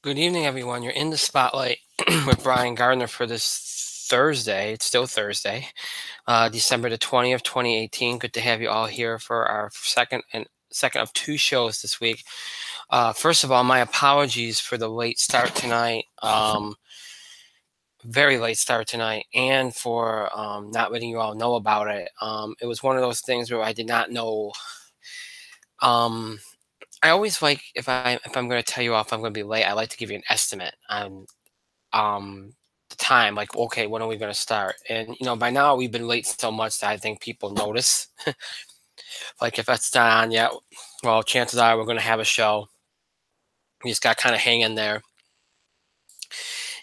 Good evening, everyone. You're in the spotlight with Brian Gardner for this Thursday. It's still Thursday, December the 20th, 2018. Good to have you all here for our second of two shows this week. First of all, my apologies for the late start tonight. Very late start tonight, and for not letting you all know about it. It was one of those things where I did not know. Um, I always like if I'm going to tell you off, I'm going to be late. I like to give you an estimate on the time, like, okay, when are we going to start? And by now we've been late so much that I think people notice. Like, if that's not on yet, well, chances are we're going to have a show. We just got kind of hang in there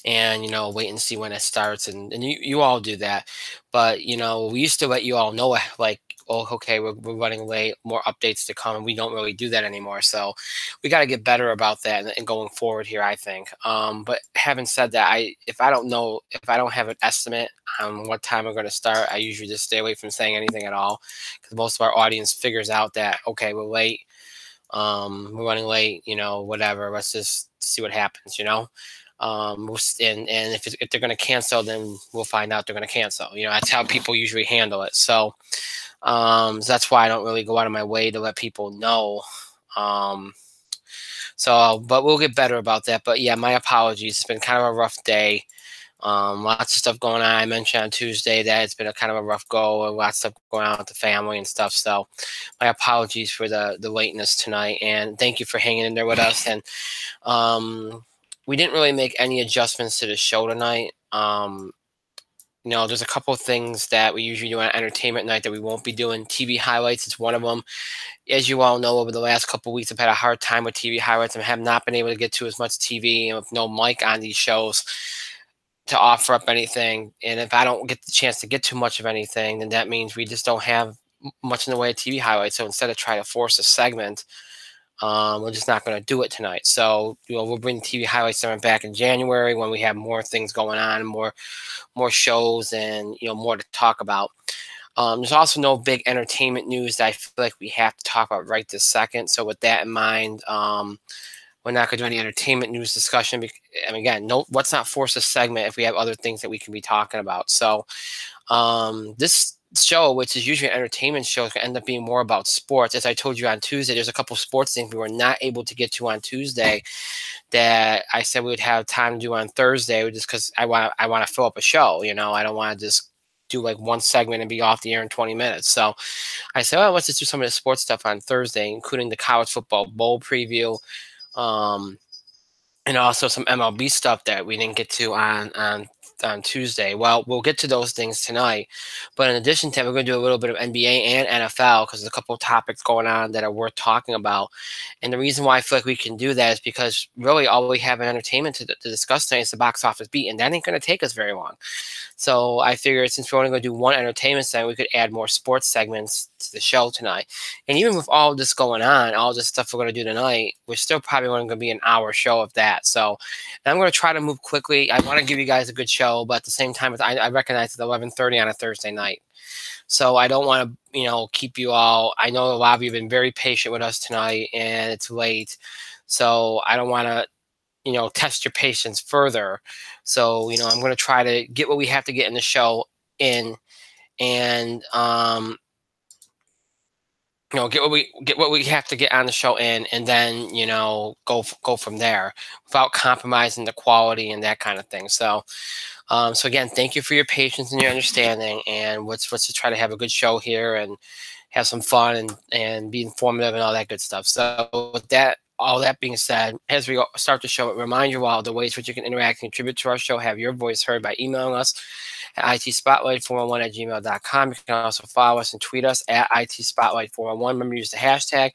and wait and see when it starts, and you all do that. But we used to let you all know, like, oh, okay, we're running late, more updates to come, and we don't really do that anymore. So we got to get better about that, and going forward here, I think. But having said that, if I don't know, if I don't have an estimate on what time we're going to start, I usually just stay away from saying anything at all, because most of our audience figures out that, okay, we're late, we're running late, whatever, let's just see what happens. And if they're going to cancel, then we'll find out they're going to cancel. That's how people usually handle it. So that's why I don't really go out of my way to let people know. But we'll get better about that. But yeah, my apologies. It's been kind of a rough day. Lots of stuff going on. I mentioned on Tuesday that it's been a kind of a rough go, and lots of stuff going on with the family and stuff. So my apologies for the lateness tonight, and thank you for hanging in there with us. And we didn't really make any adjustments to the show tonight. There's a couple of things that we usually do on entertainment night that we won't be doing. TV highlights is one of them. As you all know, over the last couple of weeks, I've had a hard time with TV highlights and have not been able to get to as much TV and with no mic on these shows to offer up anything. And if I don't get the chance to get too much of anything, then that means we just don't have much in the way of TV highlights. So instead of trying to force a segment, we're just not going to do it tonight. So we'll bring TV highlights segment back in January when we have more things going on, more shows, and more to talk about. There's also no big entertainment news that I feel like we have to talk about right this second. So with that in mind, we're not going to do any entertainment news discussion. And again, let's not force a segment if we have other things that we can be talking about. So this show, which is usually an entertainment show, is going to end up being more about sports. As I told you on Tuesday, there's a couple sports things we were not able to get to on Tuesday that I said we would have time to do on Thursday, just because I want to fill up a show. I don't want to just do like one segment and be off the air in 20 minutes. So I said, well, let's just do some of the sports stuff on Thursday, including the college football bowl preview, and also some MLB stuff that we didn't get to on Tuesday. Well, we'll get to those things tonight. But in addition to that, we're going to do a little bit of NBA and NFL, because there's a couple of topics going on that are worth talking about. And the reason why I feel like we can do that is because really all we have in entertainment to discuss tonight is the box office beat, and that ain't going to take us very long. So I figured, since we're only going to do one entertainment segment, we could add more sports segments to the show tonight. And even with all this going on, all this stuff we're going to do tonight, we're still probably only going to be an hour show of that. So I'm going to try to move quickly. I want to give you guys a good show, but at the same time, I recognize it's 11:30 on a Thursday night. So I don't want to, keep you all. I know a lot of you have been very patient with us tonight, and it's late. So I don't want to, test your patience further. So, I'm going to try to get what we have to get in the show in, and get what we have to get on the show in, and then go from there without compromising the quality and that kind of thing. So again, thank you for your patience and your understanding, and let's just try to have a good show here and have some fun and be informative and all that good stuff. So with that, all that being said, as we start the show, remind you all the ways which you can interact and contribute to our show, have your voice heard by emailing us at itspotlight411@gmail.com. You can also follow us and tweet us at itspotlight411. Remember to use the hashtag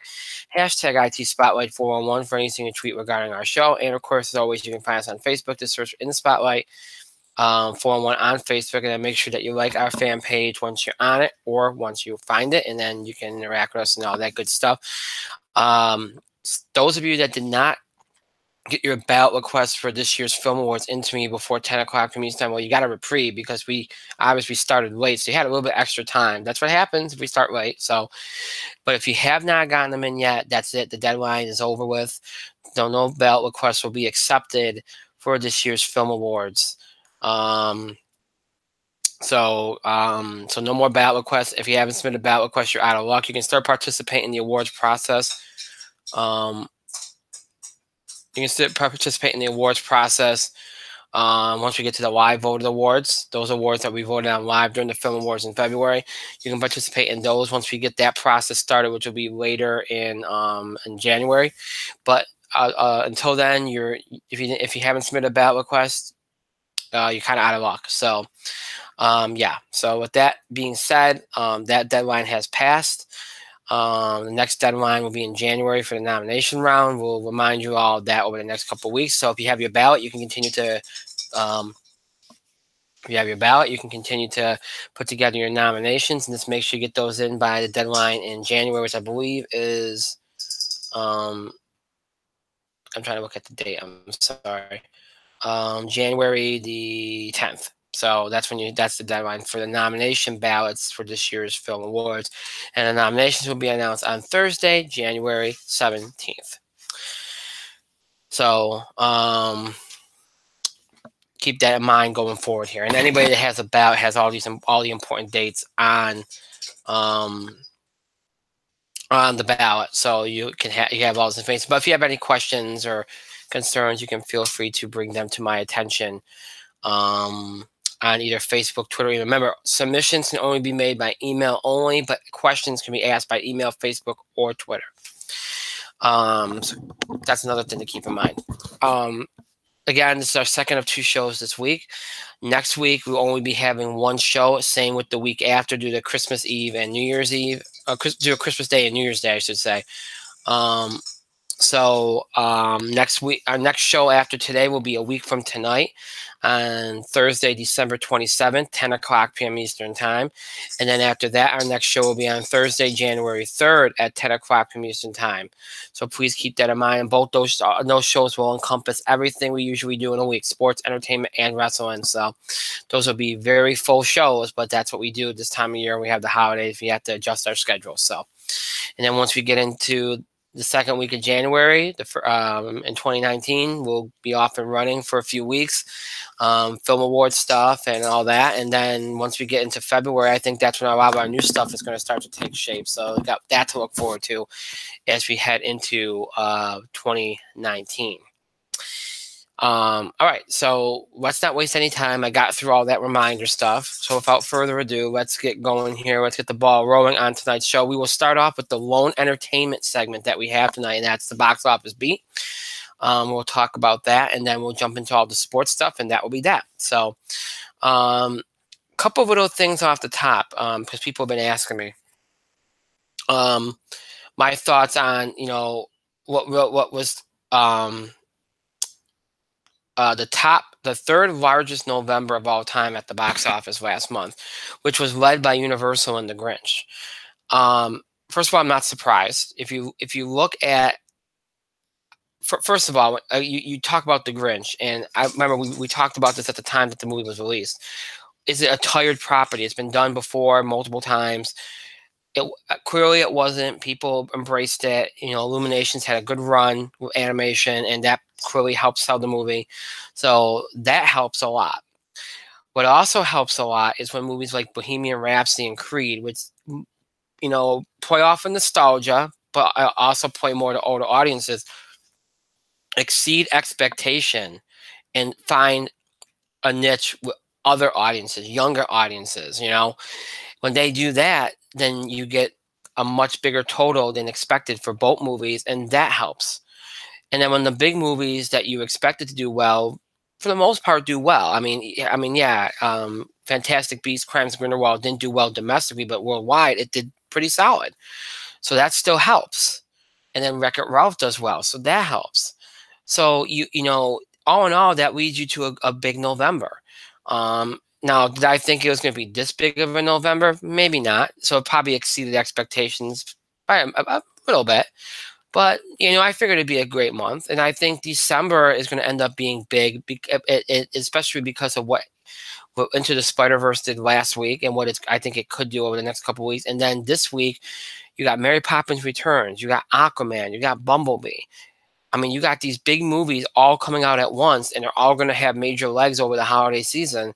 itspotlight411 for anything you tweet regarding our show. And of course, as always, you can find us on Facebook. Just search In the Spotlight 411 on Facebook, and then make sure that you like our fan page once you're on it or once you find it, and then you can interact with us and all that good stuff. Those of you that did not get your ballot requests for this year's film awards into me before 10 o'clock for me time. Well, you got a reprieve because we obviously started late, so you had a little bit extra time. That's what happens if we start late. So, but if you have not gotten them in yet, that's it. The deadline is over with. No ballot requests will be accepted for this year's film awards. So no more ballot requests. If you haven't submitted a ballot request, you're out of luck. You can start participating in the awards process. You can still participate in the awards process once we get to the live voted awards. Those awards that we voted on live during the film awards in February, you can participate in those once we get that process started, which will be later in January. But until then, if you haven't submitted a ballot request, you're kind of out of luck. So yeah. So with that being said, that deadline has passed. The next deadline will be in January for the nomination round. We'll remind you all of that over the next couple of weeks. So if you have your ballot, you can continue to put together your nominations, and just make sure you get those in by the deadline in January, which I believe is I'm trying to look at the date. I'm sorry. January the 10th. So that's the deadline for the nomination ballots for this year's film awards. And the nominations will be announced on Thursday, January 17th. So keep that in mind going forward here. And anybody that has a ballot has all the important dates on the ballot, so you have all this information. But if you have any questions or concerns, you can feel free to bring them to my attention on either Facebook, Twitter. Remember, submissions can only be made by email only, but questions can be asked by email, Facebook, or Twitter. So that's another thing to keep in mind. Again, this is our second of 2 shows this week. Next week, we'll only be having 1 show. Same with the week after, due to Christmas Eve and New Year's Eve. Due to Christmas Day and New Year's Day, I should say. Next week, our next show after today will be a week from tonight, on Thursday, December 27th, 10 o'clock p.m. Eastern Time. And then after that, our next show will be on Thursday, January 3rd at 10 o'clock p.m. Eastern Time. So please keep that in mind. And both those shows will encompass everything we usually do in a week: sports, entertainment, and wrestling. So those will be very full shows, but that's what we do this time of year. We have the holidays. We have to adjust our schedule. So, and then once we get into the second week of January in 2019, we'll be off and running for a few weeks, film award stuff and all that. And then once we get into February, I think that's when a lot of our new stuff is going to start to take shape. So we got that to look forward to as we head into 2019. All right, so let's not waste any time. I got through all that reminder stuff. So without further ado, let's get going here. Let's get the ball rolling on tonight's show. We will start off with the lone entertainment segment that we have tonight, and that's the box office beat. We'll talk about that, and then we'll jump into all the sports stuff, and that will be that. So couple of little things off the top, because people have been asking me. My thoughts on, what was the third largest November of all time at the box office last month, which was led by Universal and The Grinch. First of all, I'm not surprised. If you look at, first of all, you talk about The Grinch, and I remember we talked about this at the time that the movie was released. Is it a tired property? It's been done before multiple times. Clearly it wasn't. People embraced it. Illuminations had a good run with animation, and that clearly helps sell the movie. So that helps a lot. What also helps a lot is when movies like Bohemian Rhapsody and Creed, which play off of nostalgia, but also play more to older audiences, exceed expectation and find a niche with other audiences, younger audiences. When they do that, then you get a much bigger total than expected for both movies, and that helps. And then when the big movies that you expected to do well, for the most part, do well. Fantastic Beasts, Crimes of Grindelwald didn't do well domestically, but worldwide it did pretty solid. So that still helps. And then Wreck-It Ralph does well, so that helps. So all in all, that leads you to a big November. Now, did I think it was going to be this big of a November? Maybe not. So it probably exceeded expectations by a little bit. But, I figured it'd be a great month, and I think December is going to end up being big, especially because of what Into the Spider-Verse did last week and I think it could do over the next couple of weeks. And then this week, you got Mary Poppins Returns, you got Aquaman, you got Bumblebee. I mean, you got these big movies all coming out at once, and they're all going to have major legs over the holiday season.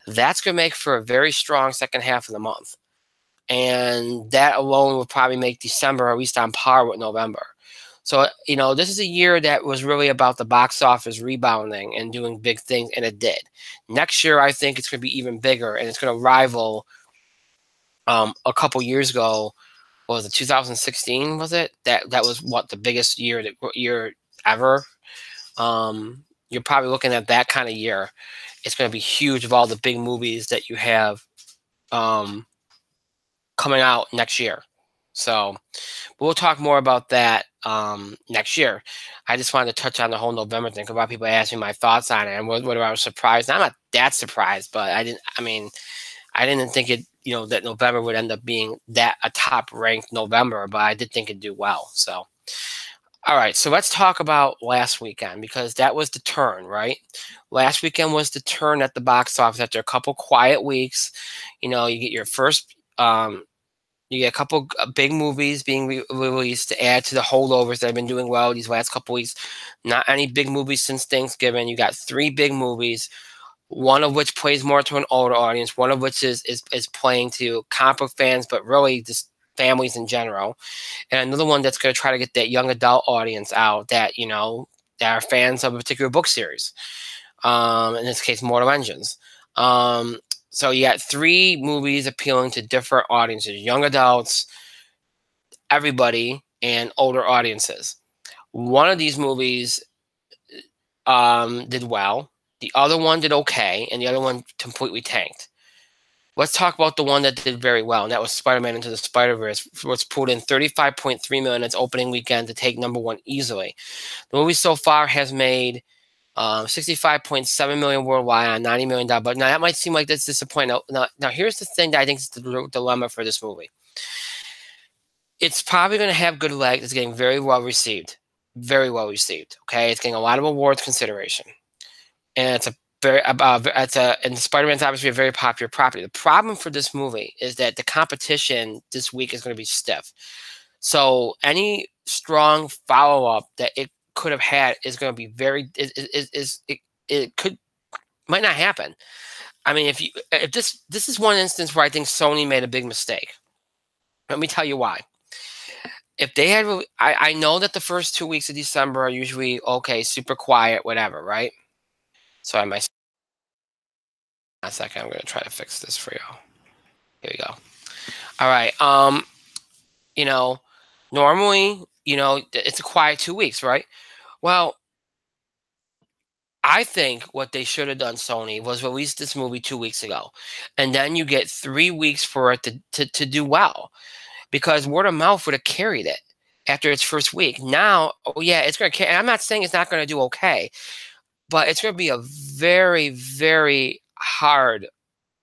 That's going to make for a very strong second half of the month. And that alone will probably make December at least on par with November. So, this is a year that was really about the box office rebounding and doing big things, and it did. Next year, I think it's going to be even bigger, and it's going to rival a couple years ago. What was it, 2016, was it? That was what, the biggest year ever. You're probably looking at that kind of year. It's going to be huge of all the big movies that you have coming out next year. So we'll talk more about that next year. I just wanted to touch on the whole November thing. A lot of people asked me my thoughts on it and whether I was surprised. I'm not that surprised, but I didn't think it, that November would end up being that a top ranked November, but I did think it'd do well. So, all right. So let's talk about last weekend, because that was the turn, right? Last weekend was the turn at the box office after a couple quiet weeks. You get your first, you get a couple big movies being released to add to the holdovers that have been doing well these last couple weeks. Not any big movies since Thanksgiving. You got 3 big movies, one of which plays more to an older audience, one of which is playing to comic book fans, but really just families in general, and another one that's going to try to get that young adult audience out that that are fans of a particular book series. In this case, Mortal Engines. So you got 3 movies appealing to different audiences: young adults, everybody, and older audiences. One of these movies did well. The other one did okay, and the other one completely tanked. Let's talk about the one that did very well, and that was Spider-Man Into the Spider-Verse, which pulled in $35.3 million its opening weekend to take #1 easily. The movie so far has made $65.7 million worldwide on $90 million budget. Now, that might seem like that's disappointing. Now, here's the thing that I think is the dilemma for this movie. It's probably going to have good legs. It's getting very well received. Very well received, okay? It's getting a lot of awards consideration. And it's and Spider-Man's obviously a very popular property. The problem for this movie is that the competition this week is going to be stiff. So any strong follow-up that it could have had is going to be might not happen. I mean, if this is one instance where I think Sony made a big mistake. Let me tell you why. If they had, I know that the first 2 weeks of December are usually okay, super quiet, whatever, right? Sorry, a second. I'm going to try to fix this for you. Here we go. All right. Normally, it's a quiet 2 weeks, right? Well, I think what they should have done, Sony, was release this movie 2 weeks ago, and then you get 3 weeks for it to do well, because word of mouth would have carried it after its first week. Now, oh yeah, it's going to carry. I'm not saying it's not going to do okay, but it's going to be a very, very hard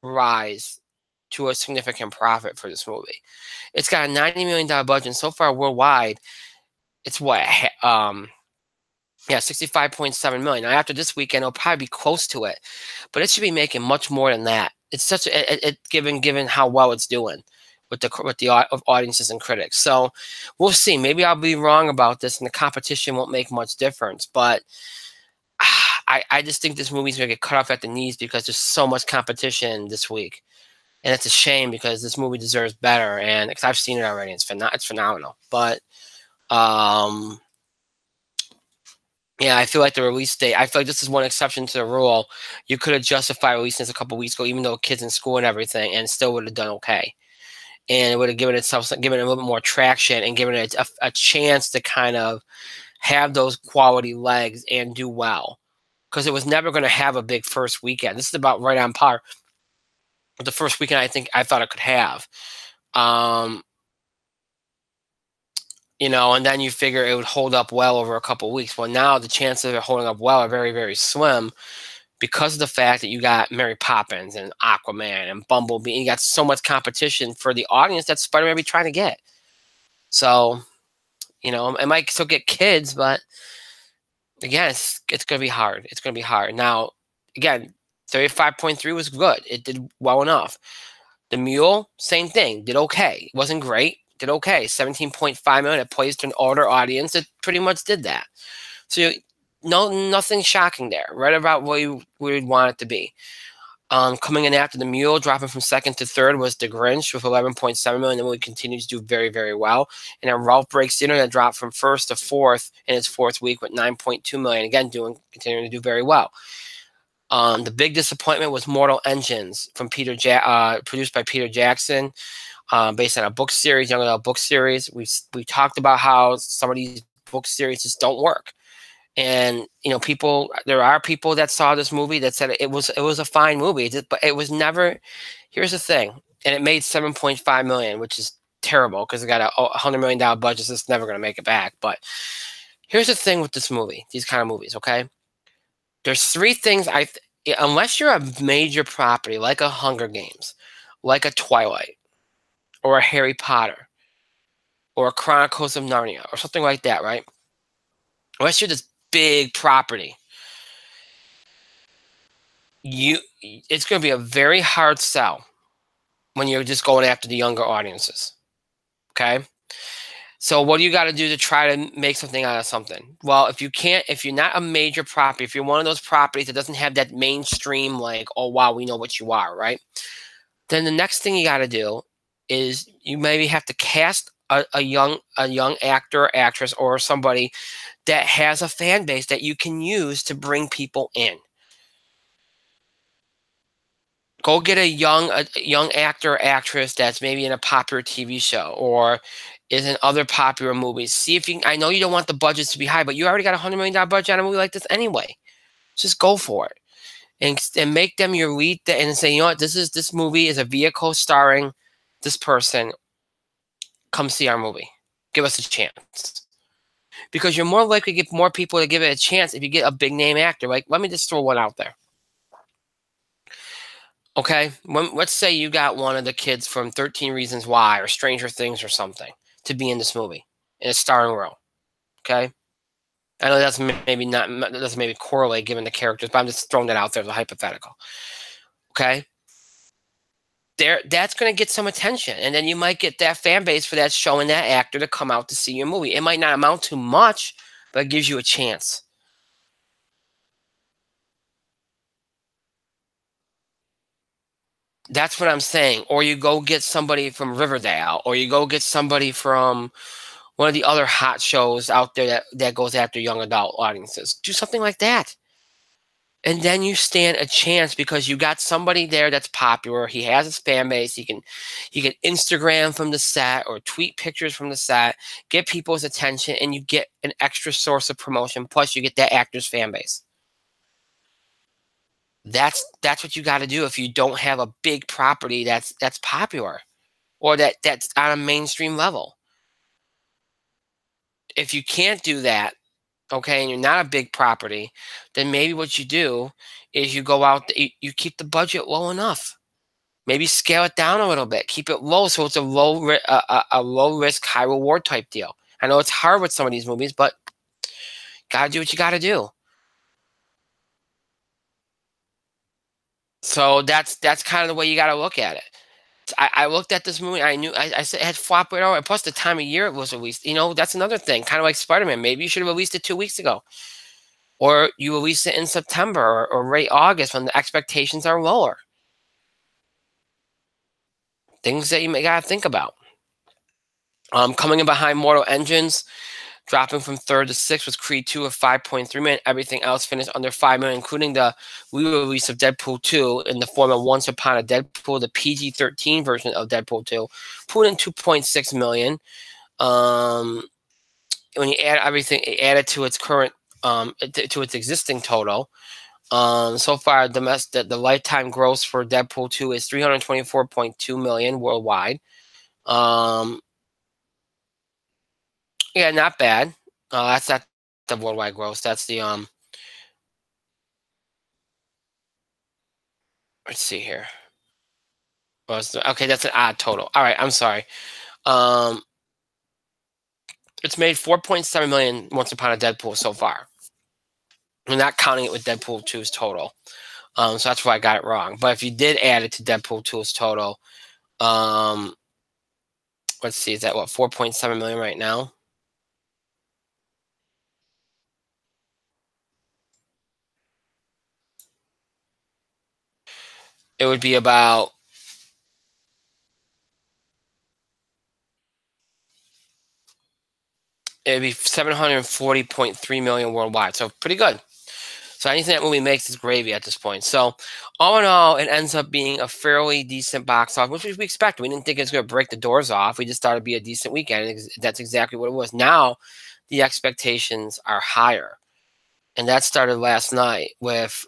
rise to a significant profit for this movie. It's got a $90 million budget, and so far worldwide, it's what, $65.7 million. Now, after this weekend, it'll probably be close to it, but it should be making much more than that. It's such given how well it's doing with the audiences and critics. So we'll see. Maybe I'll be wrong about this, and the competition won't make much difference. But I just think this movie's going to get cut off at the knees because there's so much competition this week. And it's a shame, because this movie deserves better. And because I've seen it already, it's phenomenal. But yeah, I feel like the release date, I feel like this is one exception to the rule. You could have justified releasing this a couple weeks ago, even though kids in school and everything, and still would have done okay. And it would have given it a little bit more traction and given it a chance to kind of have those quality legs and do well. Because it was never going to have a big first weekend. This is about right on par with the first weekend I thought it could have. And then you figure it would hold up well over a couple of weeks. Well, now the chances of it holding up well are very, very slim, because of the fact that you got Mary Poppins and Aquaman and Bumblebee. And you got so much competition for the audience that Spider-Man be trying to get. So You know, it might still get kids, but again, it's going to be hard. It's going to be hard. Now, again, 35.3 was good. It did well enough. The Mule, same thing, did okay. It wasn't great, did okay. 17.5 million. It plays to an older audience. It pretty much did that. So nothing shocking there. Right about what we would want it to be. Coming in after the Mule, dropping from second to third, was The Grinch with 11.7 million. The movie continues to do very, very well. And then Ralph Breaks the Internet dropped from first to fourth in its fourth week with 9.2 million. Again, continuing to do very well. The big disappointment was Mortal Engines from produced by Peter Jackson, based on a book series, young adult book series. We talked about how some of these book series just don't work. And there are people that saw this movie that said it was a fine movie, but it was never. Here's the thing, and it made 7.5 million, which is terrible because it got a $100 million budget. So it's never going to make it back. But here's the thing with this movie, these kind of movies. Okay, there's three things unless you're a major property like a Hunger Games, like a Twilight, or a Harry Potter, or a Chronicles of Narnia, or something like that, right? Unless you're this big property, it's going to be a very hard sell when you're just going after the younger audiences. Okay, so what do you got to do to try to make something out of something? Well, if you're not a major property, if you're one of those properties that doesn't have that mainstream, like, oh wow, we know what you are, right? Then the next thing you got to do is you maybe have to cast a young actor or actress or somebody that has a fan base that you can use to bring people in. Go get a young actor or actress that's maybe in a popular TV show or is in other popular movies. See if you. I know you don't want the budgets to be high, but you already got a $100 million budget on a movie like this anyway. Just go for it and make them your lead and say, you know what, this movie is a vehicle starring this person. Come see our movie. Give us a chance. Because you're more likely to get more people to give it a chance if you get a big name actor. Like, let me just throw one out there. Okay, let's say you got one of the kids from 13 Reasons Why or Stranger Things or something to be in this movie in a starring role. Okay, I know that's maybe not, that doesn't maybe correlate given the characters, but I'm just throwing that out there as a hypothetical. Okay, that's going to get some attention, and then you might get that fan base for that show and that actor to come out to see your movie. It might not amount to much, but it gives you a chance. That's what I'm saying. Or you go get somebody from Riverdale, or you go get somebody from one of the other hot shows out there that goes after young adult audiences. Do something like that. And then you stand a chance because you got somebody there that's popular. He has his fan base. He can Instagram from the set or tweet pictures from the set, get people's attention, and you get an extra source of promotion. Plus, you get that actor's fan base. That's what you got to do if you don't have a big property that's popular or that's on a mainstream level. If you can't do that, okay, and you're not a big property, then maybe what you do is you go out, you keep the budget low enough. Maybe scale it down a little bit, keep it low so it's a low risk, high reward type deal. I know it's hard with some of these movies, but gotta do what you gotta do. So that's kind of the way you gotta look at it. I looked at this movie. I knew I said it had flop right over. Plus the time of year it was released. That's another thing. Kind of like Spider-Man. Maybe you should have released it 2 weeks ago, or you release it in September or late August when the expectations are lower. Things that you may gotta think about. Coming in behind Mortal Engines, dropping from third to sixth was Creed 2 of 5.3 million. Everything else finished under 5 million, including the re-release of Deadpool 2 in the form of Once Upon a Deadpool, the PG-13 version of Deadpool 2, pulled in 2.6 million. When you add everything, add it to its current, to its existing total. So far, the lifetime gross for Deadpool 2 is 324.2 million worldwide. Yeah, not bad. That's not the worldwide gross. That's the Let's see here. Okay, that's an odd total. All right, I'm sorry. Um, It's made 4.7 million Once Upon a Deadpool so far. We're not counting it with Deadpool 2's total. So that's why I got it wrong. But if you did add it to Deadpool 2's total, let's see, is that what, 4.7 million right now? It would be about it'd be 740.3 million worldwide. So pretty good. So anything that movie makes is gravy at this point. So all in all, it ends up being a fairly decent box office, which we expected. We didn't think it was going to break the doors off. We just thought it'd be a decent weekend. And that's exactly what it was. Now the expectations are higher, and that started last night with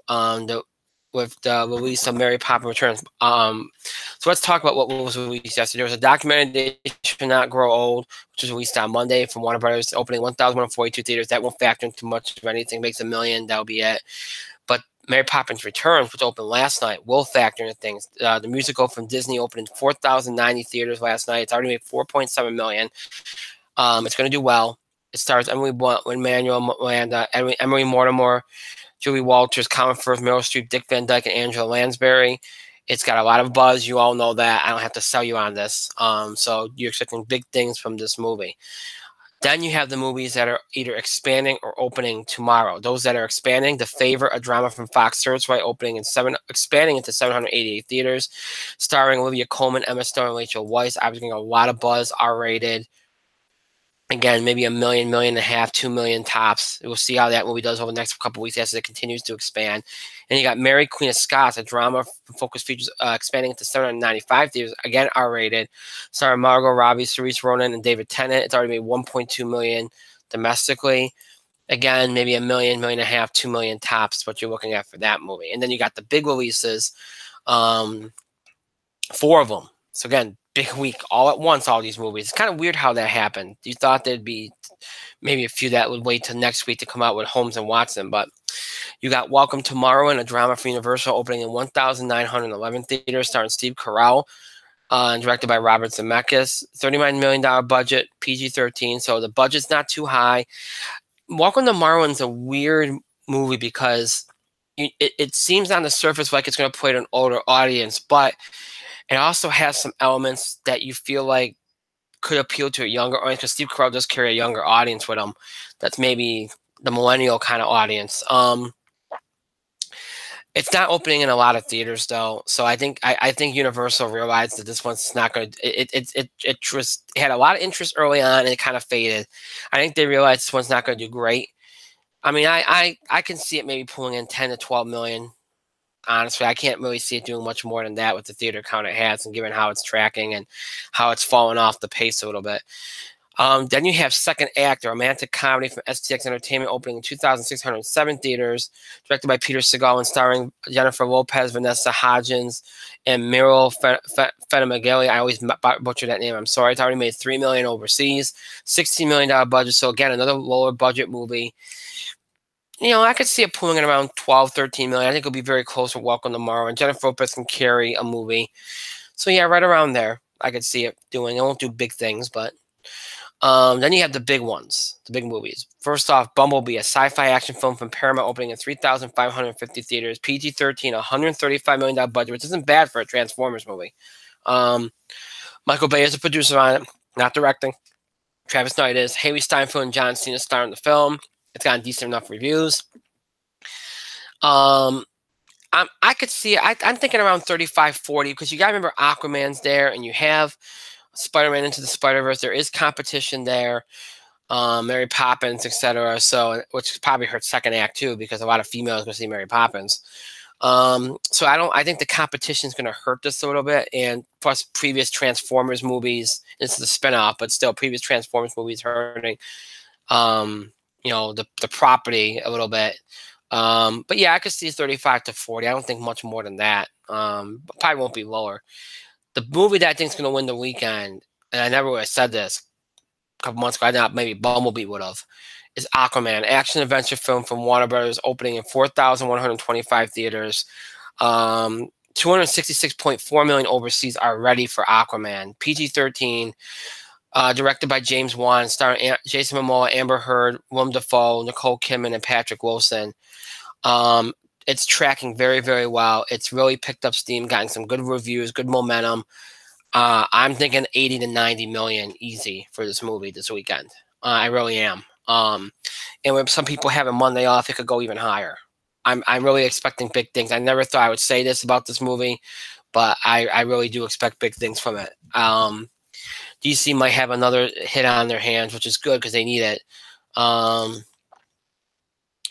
the release of Mary Poppins Returns. So let's talk about what was released yesterday. There was a documentary, They Should Not Grow Old, which was released on Monday from Warner Brothers, opening 1,142 theaters. That won't factor into much of anything. Makes $1 million. That'll be it. But Mary Poppins Returns, which opened last night, will factor into things. The musical from Disney opened in 4,090 theaters last night. It's already made 4.7 million. It's going to do well. It stars Emily Blunt, Lin-Manuel Miranda, Emily Mortimer, Julie Walters, Colin Firth, Meryl Streep, Dick Van Dyke, and Angela Lansbury. It's got a lot of buzz. You all know that. I don't have to sell you on this. So you're expecting big things from this movie. Then you have the movies that are either expanding or opening tomorrow. Those that are expanding, The Favor, a drama from Fox Searchlight, expanding into 788 theaters, starring Olivia Colman, Emma Stone, and Rachel Weisz. I was getting a lot of buzz, R-rated. Again, maybe $1 million, $1.5 million, 2 million tops. We'll see how that movie does over the next couple of weeks as it continues to expand. And you got Mary, Queen of Scots, a drama focus features expanding into 795 theaters. Again, R-rated. Starring Margot Robbie, Cerise Ronan, and David Tennant. It's already made 1.2 million domestically. Again, maybe $1 million, $1.5 million, 2 million tops. What you're looking at for that movie. And then you got the big releases, 4 of them. So again, big week all at once, all these movies. It's kind of weird how that happened. You thought there'd be maybe a few that would wait till next week to come out with Holmes and Watson, but you got Welcome Tomorrow, a drama for Universal, opening in 1,911 theaters, starring Steve Carell, and directed by Robert Zemeckis. $39 million budget, PG-13, so the budget's not too high. Welcome Tomorrow's a weird movie because it seems on the surface like it's going to play to an older audience, but it also has some elements that you feel like could appeal to a younger audience, because Steve Carell does carry a younger audience with him. That's maybe the millennial kind of audience. It's not opening in a lot of theaters though, so I think Universal realized that this one's not going to. It had a lot of interest early on and it kind of faded. I think they realized this one's not going to do great. I mean, I can see it maybe pulling in 10 to 12 million. Honestly, I can't really see it doing much more than that with the theater count it has, and given how it's tracking and how it's fallen off the pace a little bit. Then you have Second Act, a romantic comedy from STX Entertainment, opening in 2,607 theaters, directed by Peter Segal and starring Jennifer Lopez, Vanessa Hudgens, and Meryl Fettimageli. I always butcher that name. I'm sorry. It's already made $3 million overseas, $16 million budget. So again, another lower budget movie. You know, I could see it pulling in around 12, 13 million. I think it'll be very close with Welcome Tomorrow. And Jennifer Lopez can carry a movie. So yeah, right around there, I could see it doing. It won't do big things, but then you have the big ones, the big movies. First off, Bumblebee, a sci-fi action film from Paramount, opening in 3,550 theaters, PG-13, $135 million budget, which isn't bad for a Transformers movie. Michael Bay is a producer on it, not directing. Travis Knight is. Haley Steinfeld and John Cena star in the film. It's gotten decent enough reviews. I could see it. I'm thinking around 35, 40, because you got to remember Aquaman's there, and you have Spider-Man Into the Spider-Verse. There is competition there, Mary Poppins, etc. So, which probably hurts Second Act too, because a lot of females go see Mary Poppins. So I think the competition is going to hurt this a little bit, and plus previous Transformers movies. It's the spinoff, but still previous Transformers movies hurting. You know, the property a little bit. But yeah, I could see 35 to 40. I don't think much more than that. But probably won't be lower. The movie that I think is going to win the weekend, and I never would have said this a couple months ago, I thought maybe Bumblebee would have, is Aquaman, action adventure film from Warner Brothers, opening in 4,125 theaters. 266.4 million overseas are ready for Aquaman. PG-13. Directed by James Wan, starring Jason Momoa, Amber Heard, Willem Dafoe, Nicole Kidman, and Patrick Wilson. Um, it's tracking very, very well. It's really picked up steam, gotten some good reviews, good momentum. I'm thinking 80 to 90 million easy for this movie this weekend. I really am. And when some people have a Monday off, it could go even higher. I'm really expecting big things. I never thought I would say this about this movie, but I really do expect big things from it. DC might have another hit on their hands, which is good because they need it. Now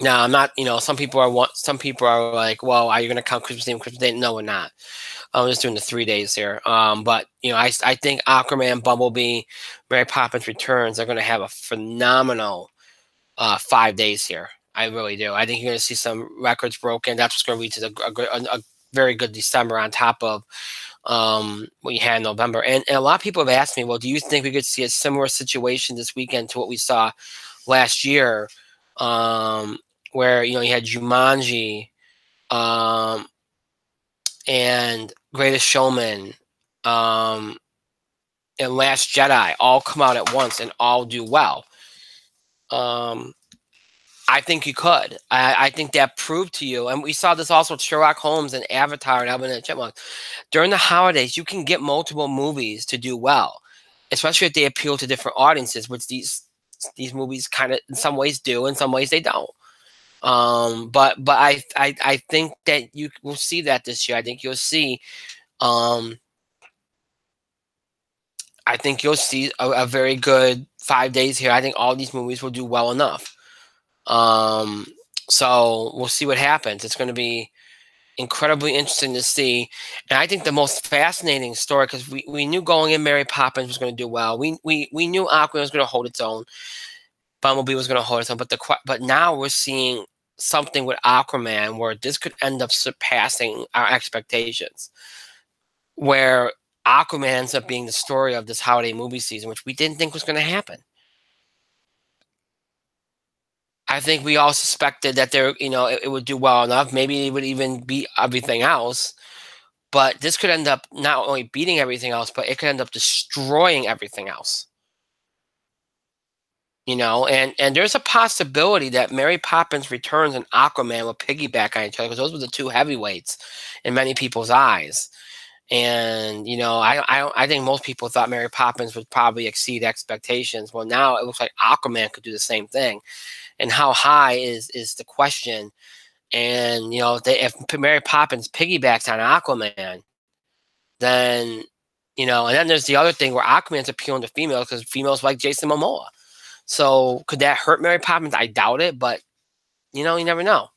I'm not, some people are like, well, are you going to count Christmas Eve and Christmas Day? No, we're not. I'm just doing the 3 days here. But I think Aquaman, Bumblebee, Mary Poppins Returns are going to have a phenomenal 5 days here. I really do. I think you're going to see some records broken. That's what's going to lead to a very good December on top of what you had in November. And a lot of people have asked me, well, do you think we could see a similar situation this weekend to what we saw last year, where you had Jumanji and Greatest Showman and Last Jedi all come out at once and all do well? I think you could. I think that proved to you, and we saw this also with Sherlock Holmes and Avatar and Alvin and the Chipmunks. During the holidays, you can get multiple movies to do well, especially if they appeal to different audiences, which these movies kind of in some ways do, in some ways they don't. But I think that you will see that this year. I think you'll see a very good 5 days here. I think all these movies will do well enough. So we'll see what happens. It's going to be incredibly interesting to see. And I think the most fascinating story, because we knew going in Mary Poppins was going to do well. We knew Aquaman was going to hold its own. Bumblebee was going to hold its own. But now we're seeing something with Aquaman where this could end up surpassing our expectations, where Aquaman ends up being the story of this holiday movie season, which we didn't think was going to happen. I think we all suspected that it would do well enough. Maybe it would even beat everything else. But this could end up not only beating everything else, but it could end up destroying everything else. And there's a possibility that Mary Poppins Returns and Aquaman will piggyback on each other, because those were the two heavyweights in many people's eyes. And I think most people thought Mary Poppins would probably exceed expectations. Well, now it looks like Aquaman could do the same thing. And how high is the question? And if Mary Poppins piggybacks on Aquaman, then and then there's the other thing where Aquaman's appealing to females because females like Jason Momoa. So could that hurt Mary Poppins? I doubt it, but you never know.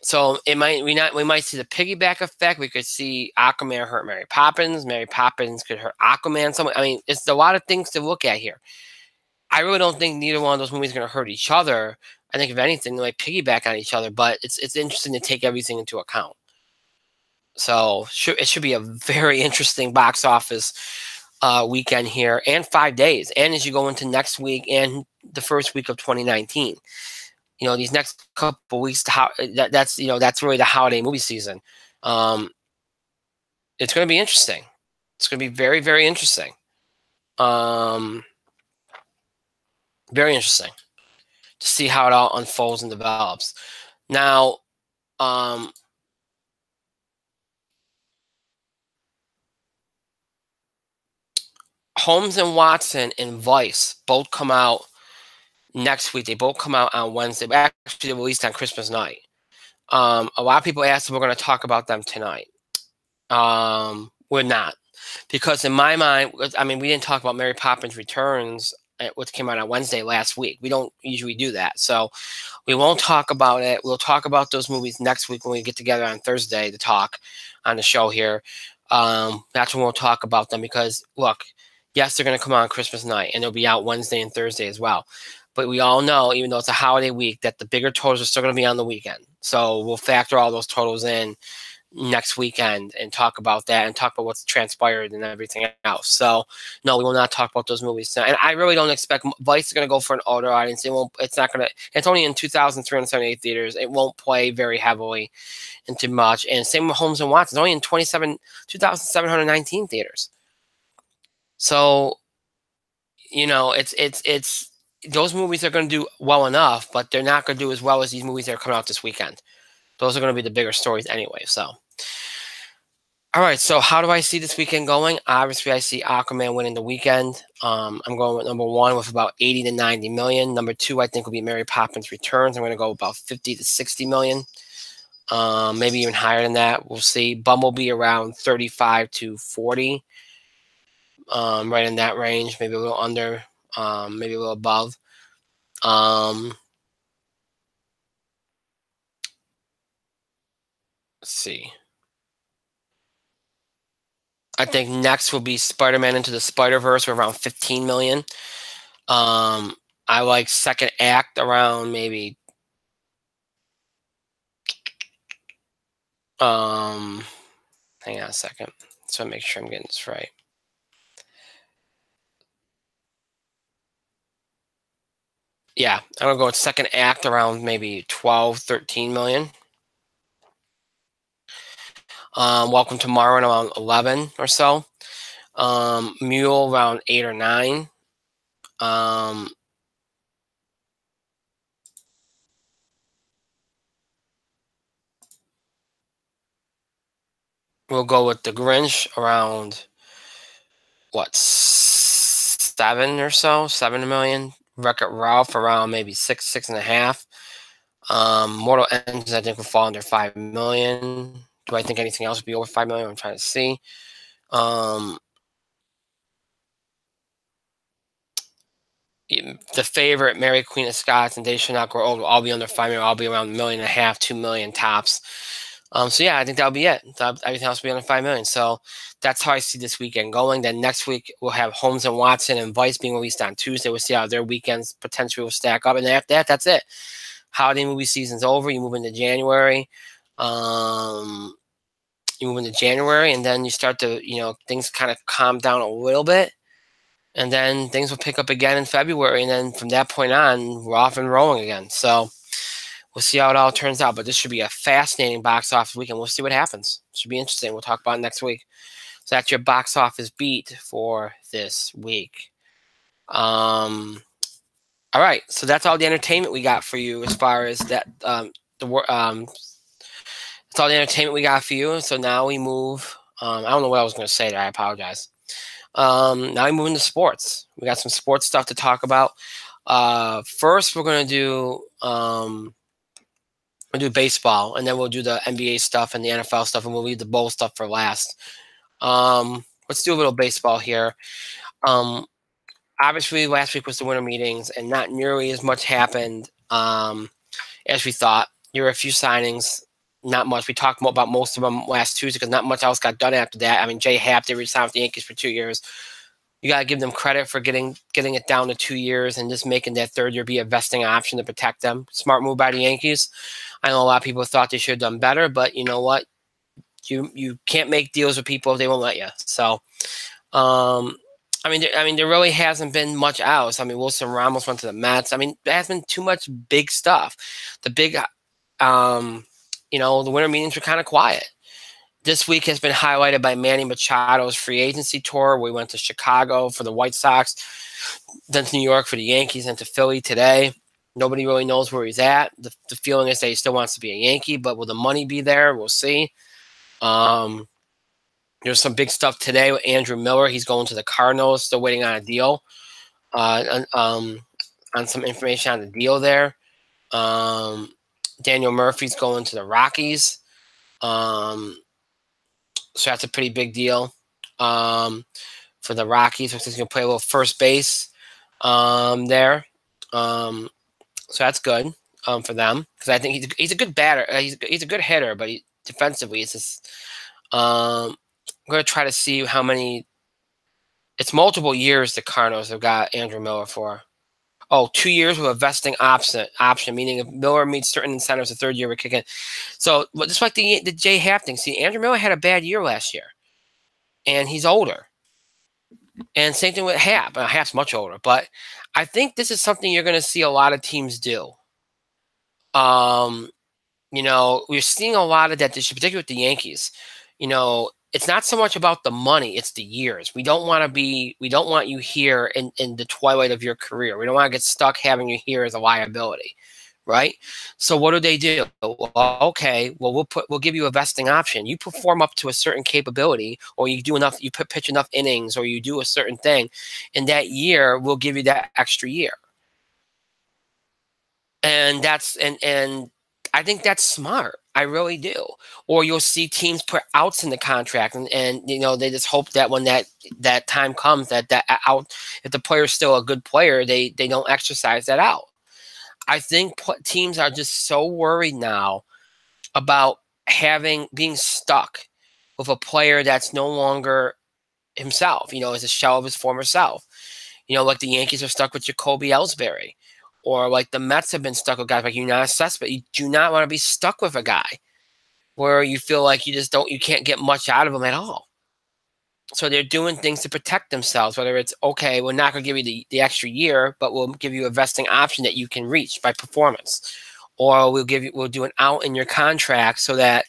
So we might see the piggyback effect. We could see Aquaman hurt Mary Poppins. Mary Poppins could hurt Aquaman. It's a lot of things to look at here. I really don't think neither one of those movies are going to hurt each other. I think if anything, they might piggyback on each other. But it's interesting to take everything into account. So it should be a very interesting box office weekend here, and 5 days, and as you go into next week and the first week of 2019. These next couple weeks, that's really the holiday movie season. It's going to be interesting. It's going to be very, very interesting. Very interesting to see how it all unfolds and develops. Now, Holmes and Watson and Vice both come out next week. They both come out on Wednesday. Actually, they're released on Christmas night. A lot of people asked if we're going to talk about them tonight. We're not, because in my mind, we didn't talk about Mary Poppins Returns, which came out on Wednesday last week. We don't usually do that, so we won't talk about it. We'll talk about those movies next week when we get together on Thursday to talk on the show here. That's when we'll talk about them, because look, yes, they're going to come out on Christmas night, and they'll be out Wednesday and Thursday as well. But we all know, even though it's a holiday week, that the bigger totals are still going to be on the weekend. So we'll factor all those totals in next weekend and talk about that and talk about what's transpired and everything else. So no, we will not talk about those movies. And I really don't expect Vice is going to go for an older audience. It's only in 2,378 theaters. It won't play very heavily into much. And same with Holmes and Watson. It's only in 2,719 theaters. So it's those movies are going to do well enough, but they're not going to do as well as these movies that are coming out this weekend. Those are going to be the bigger stories anyway. So, all right. So, how do I see this weekend going? Obviously, I see Aquaman winning the weekend. I'm going with number one with about 80 to 90 million. Number two, I think will be Mary Poppins Returns. I'm going to go about 50 to 60 million. Maybe even higher than that. We'll see. Bumblebee around 35 to 40. Right in that range, maybe a little under, maybe a little above. Let's see. I think next will be Spider-Man Into the Spider-Verse for around 15 million. I like second act around maybe hang on a second. So make sure I'm getting this right. Yeah, I'm gonna go with second act around maybe 12, 13 million. Welcome to Tomorrow around 11 or so. Mule around 8 or 9. We'll go with The Grinch around what, 7 or so, 7 million. Wreck-It Ralph around maybe 6, 6.5. Mortal Engines I think will fall under 5 million. Do I think anything else would be over 5 million? I'm trying to see. The favorite, Mary Queen of Scots and They Should Not Grow Old, will all be under 5 million. I'll be around 1.5 million, 2 million tops. So yeah, I think that'll be it. Everything else will be under 5 million. So that's how I see this weekend going. Then next week we'll have Holmes and Watson and Vice being released on Tuesday. We'll see how their weekends potentially will stack up. And after that, that's it. Holiday movie season's over. You move into January. And then you start to, things kind of calm down a little bit. And then things will pick up again in February. And then from that point on, we're off and rolling again. So we'll see how it all turns out. But this should be a fascinating box office weekend. We'll see what happens. It should be interesting. We'll talk about it next week. So that's your box office beat for this week. All right. So that's all the entertainment we got for you as far as that. That's all the entertainment we got for you. So now we move. I don't know what I was going to say there. I apologize. Now we move into sports. We got some sports stuff to talk about. First, we're going to do baseball, and then we'll do the NBA stuff and the NFL stuff, and we'll leave the bowl stuff for last. Let's do a little baseball here. Obviously, last week was the winter meetings, and not nearly as much happened as we thought. There were a few signings, not much. We talked about most of them last Tuesday because not much else got done after that. I mean, Jay Happ, they re-signed with the Yankees for 2 years. You got to give them credit for getting it down to 2 years and just making that third year be a vesting option to protect them. Smart move by the Yankees. I know a lot of people thought they should have done better, but you know what? You can't make deals with people if they won't let you. So, I mean, there really hasn't been much else. I mean, Wilson Ramos went to the Mets. I mean, there hasn't been too much big stuff. The big, the winter meetings were kind of quiet. This week has been highlighted by Manny Machado's free agency tour. We went to Chicago for the White Sox, then to New York for the Yankees, and to Philly today. Nobody really knows where he's at. The feeling is that he still wants to be a Yankee, but will the money be there? We'll see. There's some big stuff today with Andrew Miller. He's going to the Cardinals. Still waiting on a deal. On some information on the deal there. Daniel Murphy's going to the Rockies. So that's a pretty big deal for the Rockies. He's going to play a little first base there. So that's good for them because I think he's a good batter. He's a good hitter, but defensively, it's just. I'm going to try to see how many. It's multiple years the Cardinals have got Andrew Miller for. 2 years with a vesting option, meaning if Miller meets certain incentives, the third year would kick in. So just like the Jay Happ thing, see, Andrew Miller had a bad year last year, and he's older. And same thing with Happ. Happ's much older, but I think this is something you're going to see a lot of teams do. We're seeing a lot of that, particularly with the Yankees. it's not so much about the money, it's the years. We don't want you here in the twilight of your career. We don't want to get stuck having you here as a liability, right? So what do? Well, okay, well we'll give you a vesting option. You perform up to a certain capability, or you do enough, you pitch enough innings, or you do a certain thing, in that year we'll give you that extra year. And I think that's smart. I really do. Or you'll see teams put outs in the contract, and they just hope that when that time comes, that out, if the player's still a good player, they don't exercise that out. I think teams are just so worried now about being stuck with a player that's no longer himself, is a shell of his former self. Like the Yankees are stuck with Jacoby Ellsbury, or like the Mets have been stuck with guys like Yoenis Cespedes. You do not want to be stuck with a guy where you feel like you can't get much out of him at all. So they're doing things to protect themselves, whether it's, okay, we're not going to give you the extra year, but we'll give you a vesting option that you can reach by performance. Or we'll do an out in your contract so that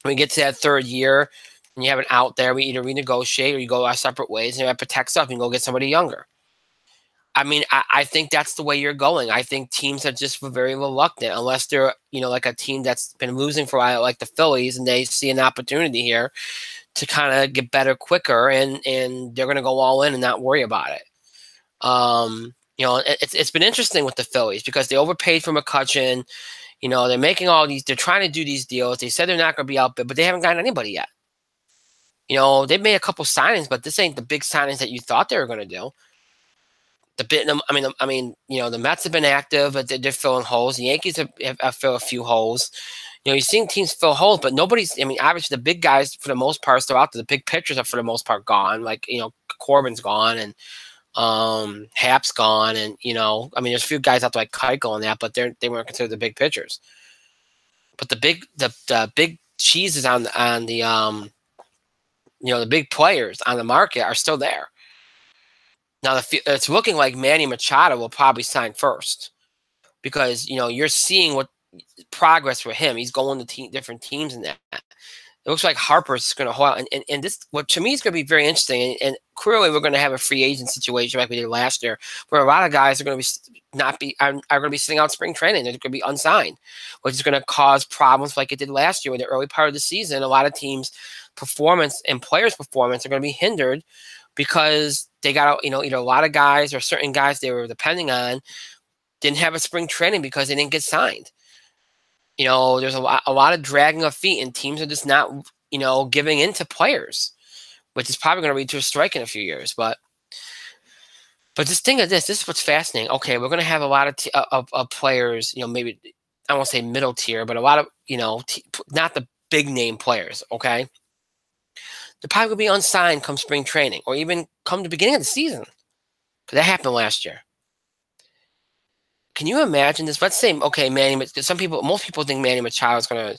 when we get to that third year and you have an out there, we either renegotiate or you go our separate ways, and that protects up and go get somebody younger. I mean, I think that's the way you're going. I think teams are just very reluctant, unless they're, like a team that's been losing for a while, like the Phillies, and they see an opportunity here to kind of get better quicker, and they're going to go all in and not worry about it. It's been interesting with the Phillies because they overpaid for McCutchen. They're making they're trying to do these deals. They said they're not going to be out bid, but they haven't gotten anybody yet. They've made a couple signings, but this ain't the big signings that you thought they were going to do. The Mets have been active, but they're filling holes. The Yankees have filled a few holes. You're seeing teams fill holes, but nobody's. Obviously the big guys for the most part still out there. The big pitchers are for the most part gone. Like Corbin's gone, and Happ's gone, and there's a few guys out there like Keuchel and that, but they weren't considered the big pitchers. But the big cheeses on the the big players on the market are still there. Now it's looking like Manny Machado will probably sign first, because you're seeing what progress for him. He's going to different teams, and that it looks like Harper's going to hold out. And this, what to me is going to be very interesting. And clearly, we're going to have a free agent situation like we did last year, where a lot of guys are going to are going to be sitting out spring training. They're going to be unsigned, which is going to cause problems like it did last year in the early part of the season. A lot of teams' performance and players' performance are going to be hindered because they got either a lot of guys or certain guys they were depending on didn't have a spring training because they didn't get signed. There's a lot of dragging of feet, and teams are just not, giving in to players, which is probably going to lead to a strike in a few years. But just think of this. This is what's fascinating. Okay, we're going to have a lot of players, maybe I won't say middle tier, but a lot of, not the big name players, okay? They're probably going to be unsigned come spring training, or even come the beginning of the season, because that happened last year. Can you imagine this? Let's say, okay, most people think Manny Machado is going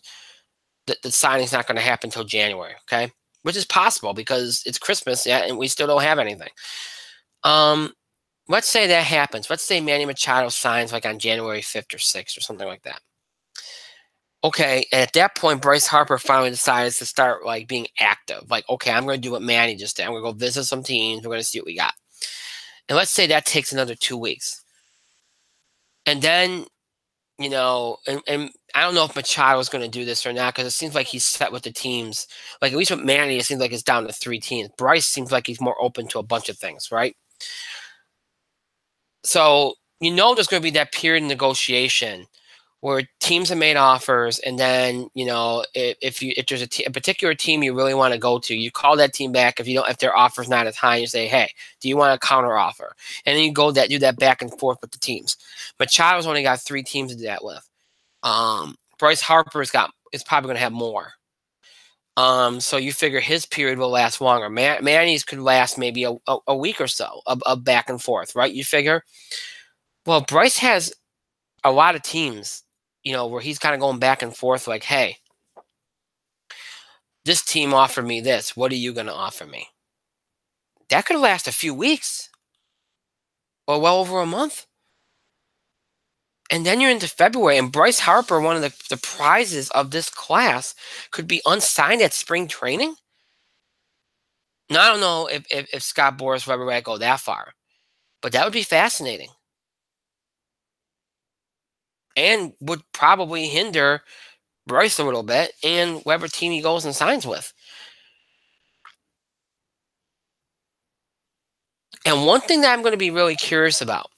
to, the signing's not going to happen until January, okay? Which is possible because it's Christmas, yeah, and we still don't have anything. Let's say that happens. Let's say Manny Machado signs like on January 5th or 6th or something like that. Okay, and at that point, Bryce Harper finally decides to start like being active. Like, okay, I'm going to do what Manny just did. I'm going to go visit some teams. We're going to see what we got. And let's say that takes another 2 weeks. And then, and I don't know if Machado is going to do this or not, because it seems like he's set with the teams. Like, at least with Manny, it seems like it's down to 3 teams. Bryce seems like he's more open to a bunch of things, right? So, there's going to be that period of negotiation where teams have made offers, and then, if there's a particular team you really want to go to, you call that team back. If their offer's not as high, you say, hey, do you want a counter offer? And then you do that back and forth with the teams. Machado's only got 3 teams to do that with. Bryce Harper is probably going to have more. So you figure his period will last longer. Manny's could last maybe a week or so of back and forth, right? You figure. Well, Bryce has a lot of teams, where he's kind of going back and forth like, hey, this team offered me this. What are you going to offer me? That could last a few weeks or well over a month. And then you're into February, and Bryce Harper, one of the prizes of this class, could be unsigned at spring training. Now, I don't know if Scott Boras Weber would go that far, but that would be fascinating and would probably hinder Bryce a little bit and whatever team he goes and signs with. And one thing that I'm going to be really curious about,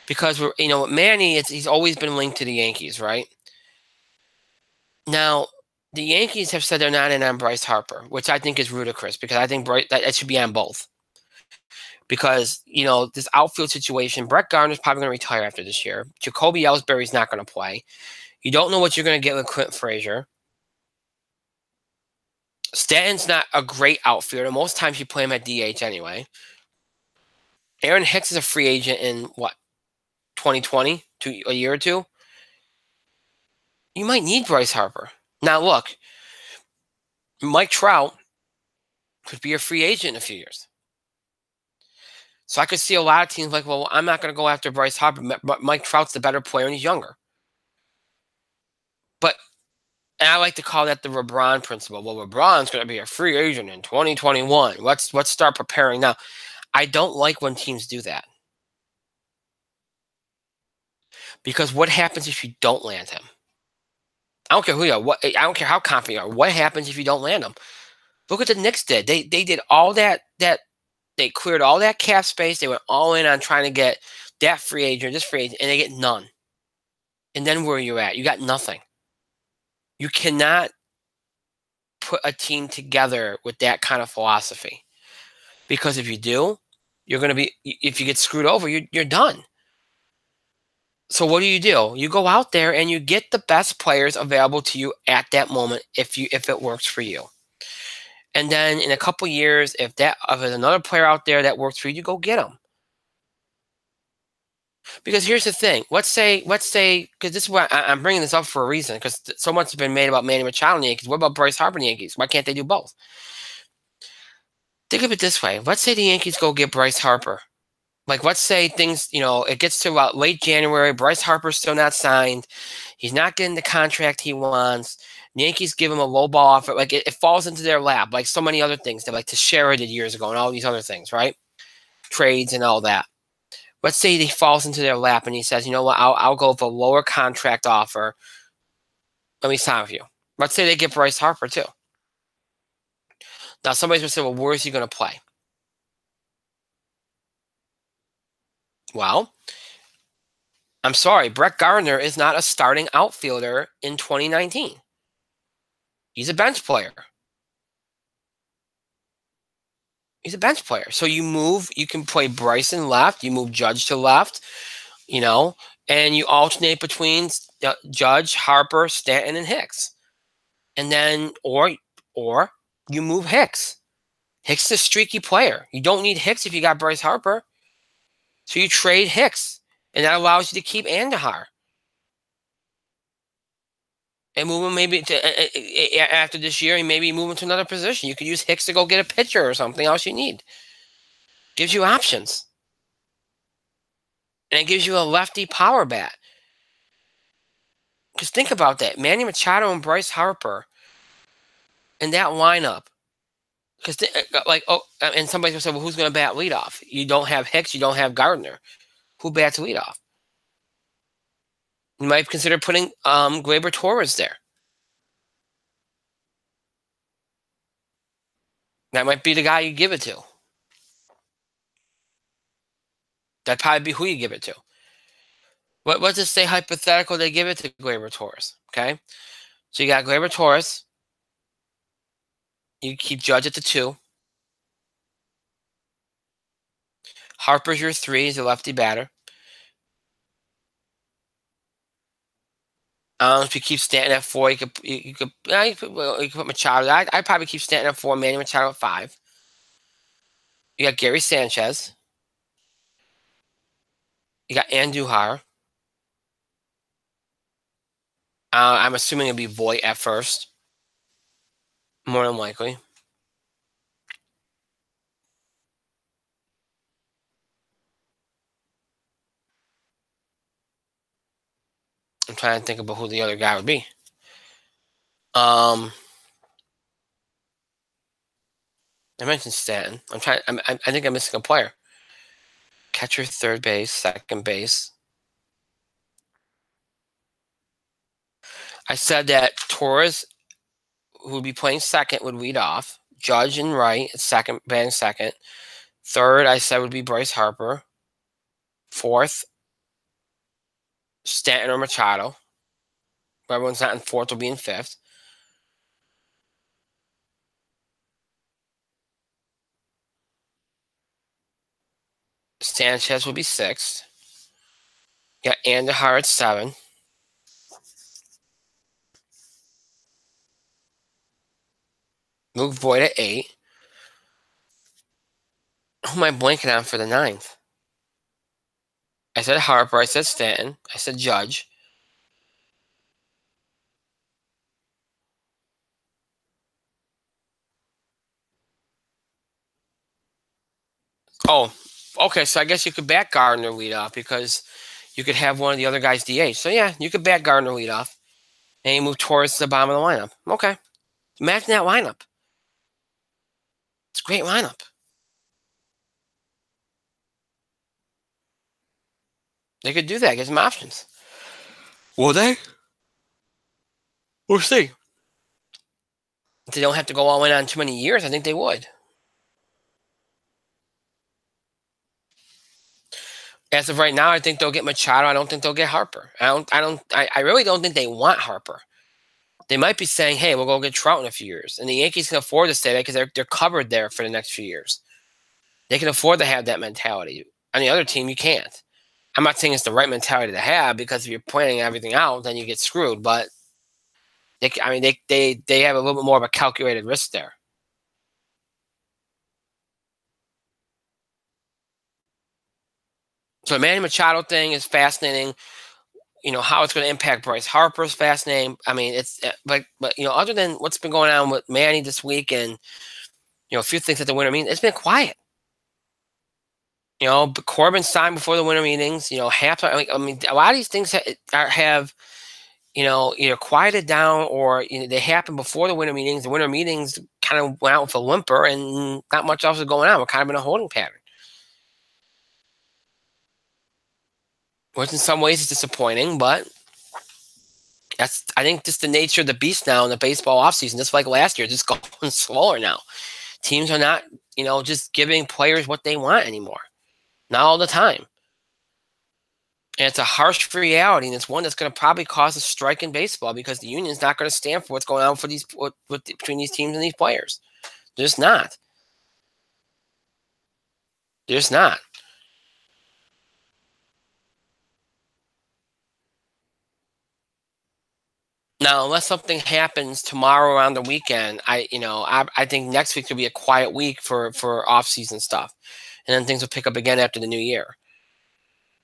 because Manny, he's always been linked to the Yankees, right? Now, the Yankees have said they're not in on Bryce Harper, which I think is ludicrous because I think that should be on both. Because this outfield situation, Brett Gardner's probably going to retire after this year. Jacoby Ellsbury's not going to play. You don't know what you're going to get with Clint Frazier. Stanton's not a great outfielder. Most times you play him at DH anyway. Aaron Hicks is a free agent in what, 2020, a year or two. You might need Bryce Harper. Now look, Mike Trout could be a free agent in a few years. So I could see a lot of teams like, well, I'm not going to go after Bryce Harper, but Mike Trout's the better player and he's younger. And I like to call that the LeBron principle. Well, LeBron's going to be a free agent in 2021. Let's start preparing now. I don't like when teams do that. Because what happens if you don't land him? I don't care who you are. I don't care how confident you are. What happens if you don't land him? Look what the Knicks did. They did all that they cleared all that cap space. They went all in on trying to get that free agent, this free agent, and they get none. And then where are you at? You got nothing. You cannot put a team together with that kind of philosophy. Because if you do, you're going to be, if you get screwed over, you're done. So what do? You go out there and you get the best players available to you at that moment if it works for you. And then in a couple years, if there's another player out there that works for you, you go get them. Because here's the thing. Let's say, because this is why I'm bringing this up for a reason, because so much has been made about Manny Machado and the Yankees. What about Bryce Harper and the Yankees? Why can't they do both? Think of it this way. Let's say the Yankees go get Bryce Harper. Like, let's say things, it gets to about late January. Bryce Harper's still not signed. He's not getting the contract he wants. The Yankees give him a low ball offer. Like, it falls into their lap, like so many other things that, like Teixeira did years ago and all these other things, right? Trades and all that. Let's say he falls into their lap and he says, you know what, I'll go with a lower contract offer. Let me sign with you. Let's say they get Bryce Harper, too. Now, somebody's going to say, well, where is he going to play? Well, I'm sorry, Brett Gardner is not a starting outfielder in 2019. He's a bench player. He's a bench player. So you can play Bryson left, you move Judge to left, and you alternate between Judge, Harper, Stanton, and Hicks. And then, or you move Hicks. Hicks is a streaky player. You don't need Hicks if you got Bryce Harper. So you trade Hicks, and that allows you to keep Andahar. And move him maybe after this year, and maybe move him to another position. You could use Hicks to go get a pitcher or something else you need. Gives you options. And it gives you a lefty power bat. Because think about that. Manny Machado and Bryce Harper in that lineup. Because, and somebody's going to say, well, who's going to bat leadoff? You don't have Hicks, you don't have Gardner. Who bats leadoff? You might consider putting Gleyber Torres there. That might be the guy you give it to. That'd probably be who you give it to. Let's just say hypothetical they give it to Gleyber Torres, okay? So you got Gleyber Torres. You keep Judge at the 2. Harper's your 3. He's a lefty batter. If you keep Stanton at 4, you could put Machado. I'd probably keep Stanton at 4, Manny Machado at 5. You got Gary Sanchez. You got Andujar. I'm assuming it'll be Voit at first. More than likely. I'm trying to think about who the other guy would be. I mentioned Stanton. I think I'm missing a player. Catcher, third base, second base. I said that Torres, who would be playing second, would lead off. Judge and right, second, batting second. Third, I said would be Bryce Harper. Fourth, Stanton or Machado. If everyone's not in fourth, will be in fifth. Sanchez will be sixth. Got Andujar at 7. Luke Voigt at 8. Who am I blanking on for the 9th? I said Harper. I said Stanton. I said Judge. Oh, okay. So I guess you could back Gardner lead off because you could have one of the other guys DH. So yeah, you could back Gardner lead off and you move towards the bottom of the lineup. Okay. Imagine that lineup. It's a great lineup. They could do that. Get some options. Will they? We'll see. If they don't have to go all in on too many years, I think they would. As of right now, I think they'll get Machado. I don't think they'll get Harper. I really don't think they want Harper. They might be saying, hey, we'll go get Trout in a few years. And the Yankees can afford to stay there because they're covered there for the next few years. They can afford to have that mentality. On the other team, you can't. I'm not saying it's the right mentality to have because if you're planning everything out, then you get screwed. But they have a little bit more of a calculated risk there. So the Manny Machado thing is fascinating. How it's going to impact Bryce Harper is fascinating. I mean, it's but other than what's been going on with Manny this week and a few things at the winter meetings, it's been quiet. But Corbin signed before the winter meetings. Half. A lot of these things have either quieted down or they happen before the winter meetings. The winter meetings kind of went out with a whimper, and not much else is going on. We're kind of in a holding pattern, which in some ways is disappointing, but I think just the nature of the beast now in the baseball offseason, just like last year, just going slower now. Teams are not, just giving players what they want anymore. Not all the time. And it's a harsh reality, and it's one that's going to probably cause a strike in baseball because the union's not going to stand for what's going on between these teams and these players. They're just not. They're just not. Now, unless something happens tomorrow around the weekend, I think next week will be a quiet week for off-season stuff, and then things will pick up again after the new year.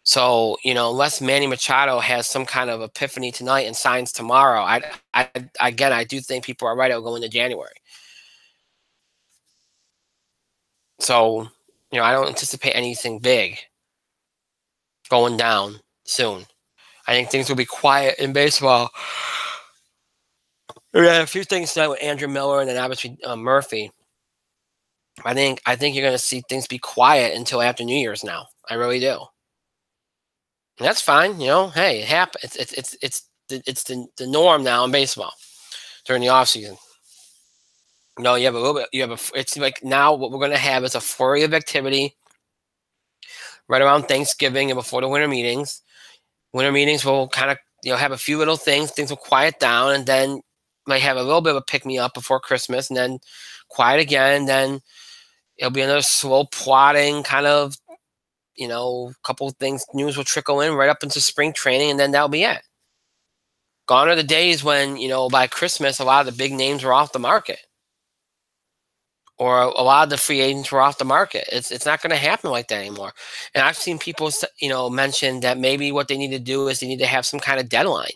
So, unless Manny Machado has some kind of epiphany tonight and signs tomorrow, I do think people are right. It'll go into January. So, I don't anticipate anything big going down soon. I think things will be quiet in baseball. We had a few things tonight with Andrew Miller and then obviously Murphy. I think you're going to see things be quiet until after New Year's now. I really do. And that's fine. Hey, it happens. It's the norm now in baseball during the off season. No, you have a little bit. It's like now what we're going to have is a flurry of activity right around Thanksgiving and before the winter meetings. Winter meetings will kind of have a few little things. Things will quiet down, and then might have a little bit of a pick me up before Christmas, and then quiet again. And then it'll be another slow plodding kind of, couple of things. News will trickle in right up into spring training, and then that'll be it. Gone are the days when by Christmas a lot of the big names were off the market, or a lot of the free agents were off the market. It's not going to happen like that anymore. And I've seen people mention that maybe what they need to do is they need to have some kind of deadline.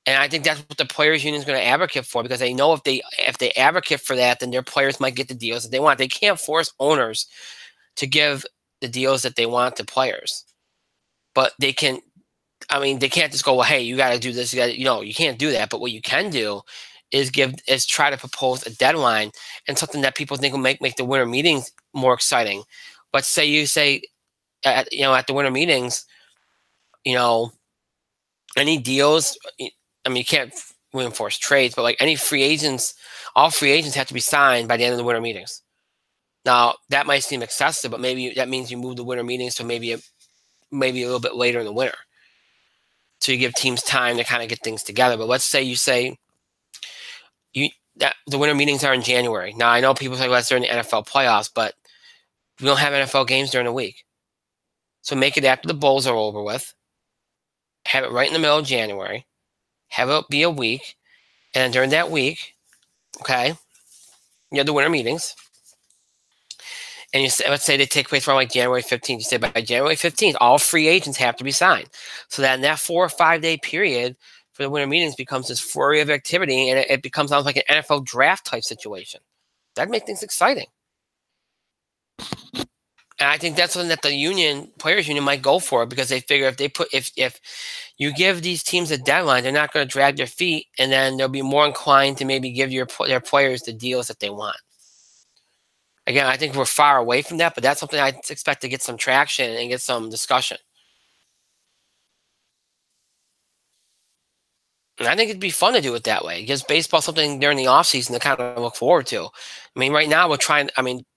And I think that's what the players' union is going to advocate for, because they know if they advocate for that, then their players might get the deals that they want. They can't force owners to give the deals that they want to players, but they can I mean, they can't just go, well, hey, you got to do this. You can't do that. But what you can do is try to propose a deadline and something that people think will make the winter meetings more exciting. Let's say you say, at the winter meetings, any deals. I mean, you can't reinforce trades, but like any free agents, all free agents have to be signed by the end of the winter meetings. Now that might seem excessive, but maybe that means you move the winter meetings to maybe a little bit later in the winter, so you give teams time to kind of get things together. But let's say you say that the winter meetings are in January. Now I know people say, well, that's during the NFL playoffs, but we don't have NFL games during the week. So make it after the Bulls are over with. Have it right in the middle of January. Have it be a week. And during that week, okay, you have the winter meetings. And let's say they take place around like January 15th. You say by January 15th, all free agents have to be signed. So that in that 4 or 5 day period for the winter meetings becomes this flurry of activity, and it becomes almost like an NFL draft type situation. That'd make things exciting. And I think that's something that the players union might go for, because they figure if you give these teams a deadline, they're not going to drag their feet, and then they'll be more inclined to maybe give their players the deals that they want. Again, I think we're far away from that, but that's something I expect to get some traction and get some discussion. And I think it'd be fun to do it that way. It gives baseball something during the offseason to kind of look forward to. I mean, right now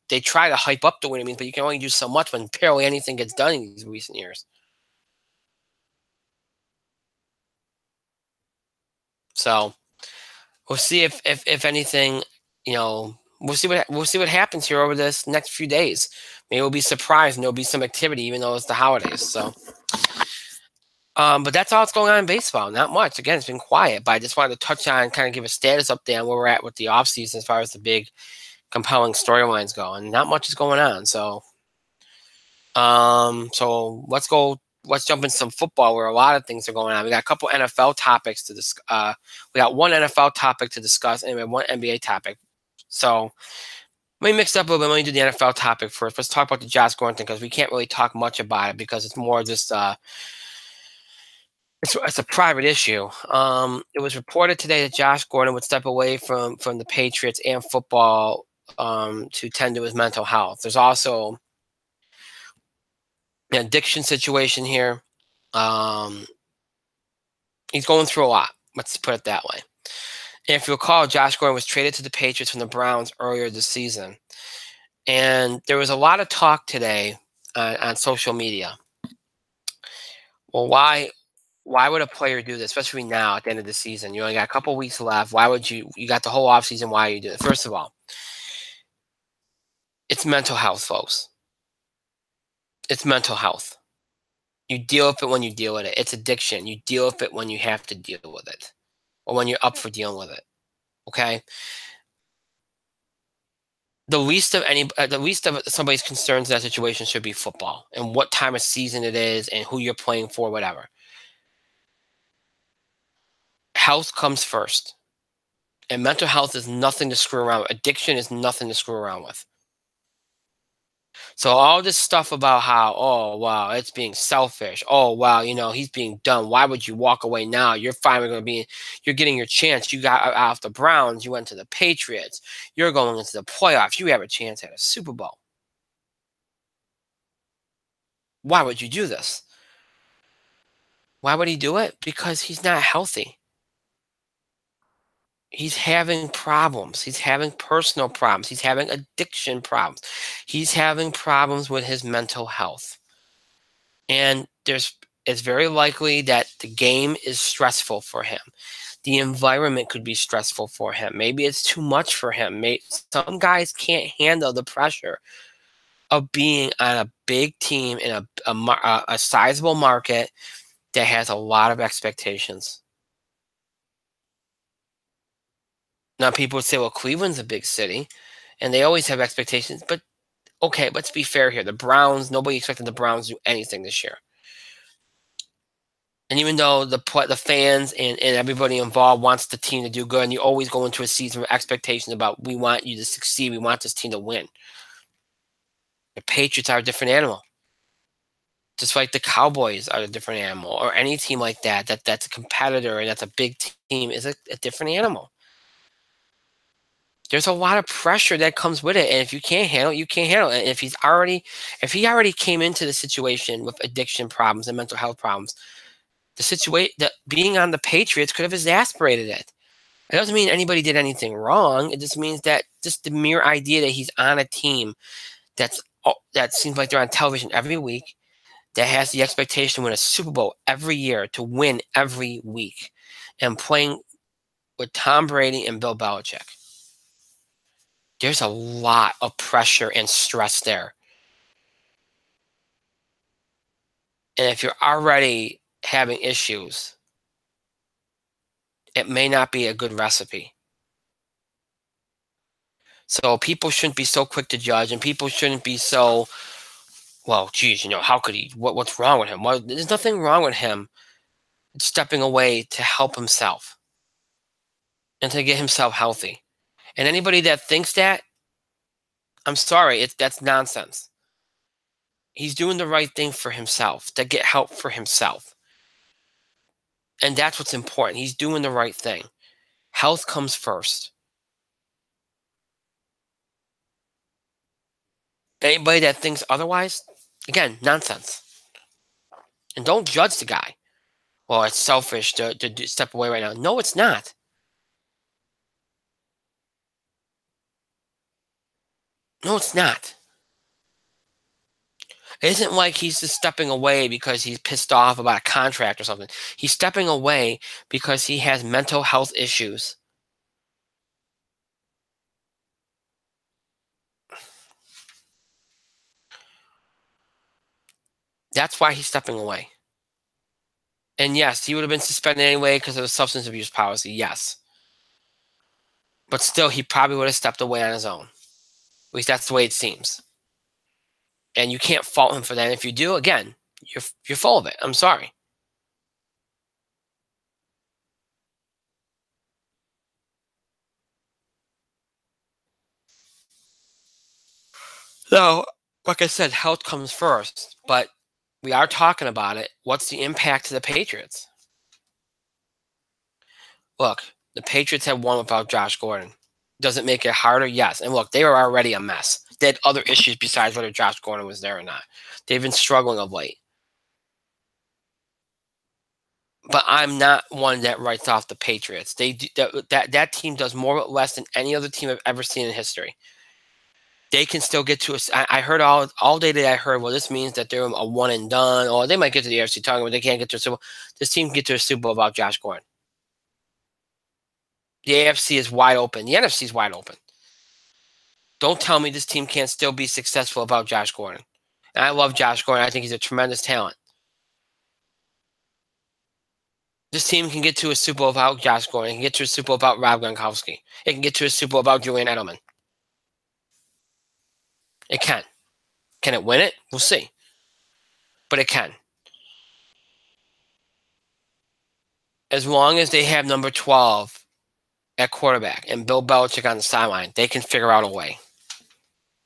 they try to hype up the winter meetings, but you can only do so much when barely anything gets done in these recent years. So we'll see if anything, we'll see what happens here over this next few days. Maybe we'll be surprised and there'll be some activity, even though it's the holidays. So, but that's all that's going on in baseball. Not much. Again, it's been quiet, but I just wanted to touch on, kind of give a status update on where we're at with the offseason as far as the big, compelling storylines go, and not much is going on. So, let's jump into some football, where a lot of things are going on. We got a couple NFL topics to discuss. We got one NFL topic to discuss, and we have one NBA topic. So let me mix it up a little bit. Let me do the NFL topic first. Let's talk about the Josh Gordon thing, because we can't really talk much about it, because it's more just it's a private issue. It was reported today that Josh Gordon would step away from the Patriots and football to tend to his mental health. There's also an addiction situation here. He's going through a lot. Let's put it that way. And if you recall, Josh Gordon was traded to the Patriots from the Browns earlier this season. And there was a lot of talk today on social media. Well, why would a player do this, especially now at the end of the season? You only got a couple weeks left. Why would you got the whole offseason, why are you doing it? First of all, it's mental health, folks. It's mental health. You deal with it when you deal with it. It's addiction. You deal with it when you have to deal with it, or when you're up for dealing with it. Okay? The least of somebody's concerns in that situation should be football, and what time of season it is, and who you're playing for, whatever. Health comes first. And mental health is nothing to screw around with. Addiction is nothing to screw around with. So all this stuff about how, oh, wow, it's being selfish. Oh, wow, he's being dumb. Why would you walk away now? You're finally going to you're getting your chance. You got off the Browns. You went to the Patriots. You're going into the playoffs. You have a chance at a Super Bowl. Why would you do this? Why would he do it? Because he's not healthy. He's having problems. He's having personal problems. He's having addiction problems. He's having problems with his mental health. And it's very likely that the game is stressful for him. The environment could be stressful for him. Maybe it's too much for him. Some guys can't handle the pressure of being on a big team in a sizable market that has a lot of expectations. Now, people would say, well, Cleveland's a big city, and they always have expectations. But, okay, let's be fair here. The Browns, nobody expected the Browns to do anything this year. And even though the fans and everybody involved wants the team to do good, and you always go into a season with expectations about, we want you to succeed, we want this team to win. The Patriots are a different animal. Just like the Cowboys are a different animal, or any team like that's a competitor and that's a big team is a different animal. There's a lot of pressure that comes with it, and if you can't handle it, you can't handle it. And if he already came into the situation with addiction problems and mental health problems, that being on the Patriots could have exasperated it. It doesn't mean anybody did anything wrong. It just means that just the mere idea that he's on a team that seems like they're on television every week, that has the expectation to win a Super Bowl every year, to win every week, and playing with Tom Brady and Bill Belichick. There's a lot of pressure and stress there. And if you're already having issues, it may not be a good recipe. So people shouldn't be so quick to judge, and people shouldn't be so, well, geez, how could he? What's wrong with him? Well, there's nothing wrong with him stepping away to help himself and to get himself healthy. And anybody that thinks that, I'm sorry, that's nonsense. He's doing the right thing for himself, to get help for himself. And that's what's important. He's doing the right thing. Health comes first. Anybody that thinks otherwise, again, nonsense. And don't judge the guy. Well, it's selfish to step away right now. No, it's not. No, it's not. It isn't like he's just stepping away because he's pissed off about a contract or something. He's stepping away because he has mental health issues. That's why he's stepping away. And yes, he would have been suspended anyway because of the substance abuse policy, yes. But still, he probably would have stepped away on his own. At least that's the way it seems. And you can't fault him for that. If you do, again, you're full of it. I'm sorry. So, like I said, health comes first, but we are talking about it. What's the impact to the Patriots? Look, the Patriots have won without Josh Gordon. Does it make it harder? Yes. And look, they were already a mess. They had other issues besides whether Josh Gordon was there or not. They've been struggling of late. But I'm not one that writes off the Patriots. That team does more or less than any other team I've ever seen in history. They can still get to us. I heard all day today. I heard, well, this means that they're a one and done, or they might get to the AFC title, but they can't get to a Super Bowl. This team can get to a Super Bowl without Josh Gordon. The AFC is wide open. The NFC is wide open. Don't tell me this team can't still be successful without Josh Gordon. And I love Josh Gordon. I think he's a tremendous talent. This team can get to a Super Bowl without Josh Gordon. It can get to a Super Bowl without Rob Gronkowski. It can get to a Super Bowl without Julian Edelman. It can. Can it win it? We'll see. But it can. As long as they have number 12 at quarterback and Bill Belichick on the sideline, they can figure out a way.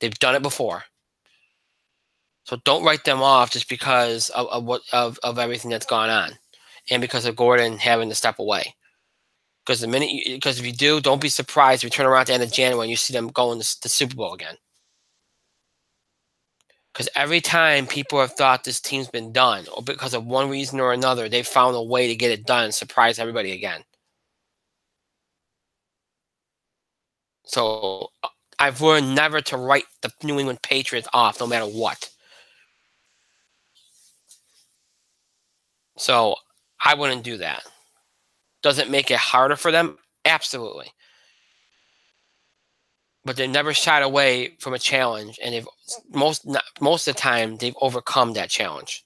They've done it before. So don't write them off just because of everything that's gone on, and because of Gordon having to step away. Because if you do, don't be surprised if you turn around at the end of January and you see them going to the Super Bowl again. Because every time people have thought this team's been done, or because of one reason or another, they've found a way to get it done and surprise everybody again. So I've learned never to write the New England Patriots off, no matter what. So I wouldn't do that. Does it make it harder for them? Absolutely. But they never shied away from a challenge, and they've most of the time they've overcome that challenge.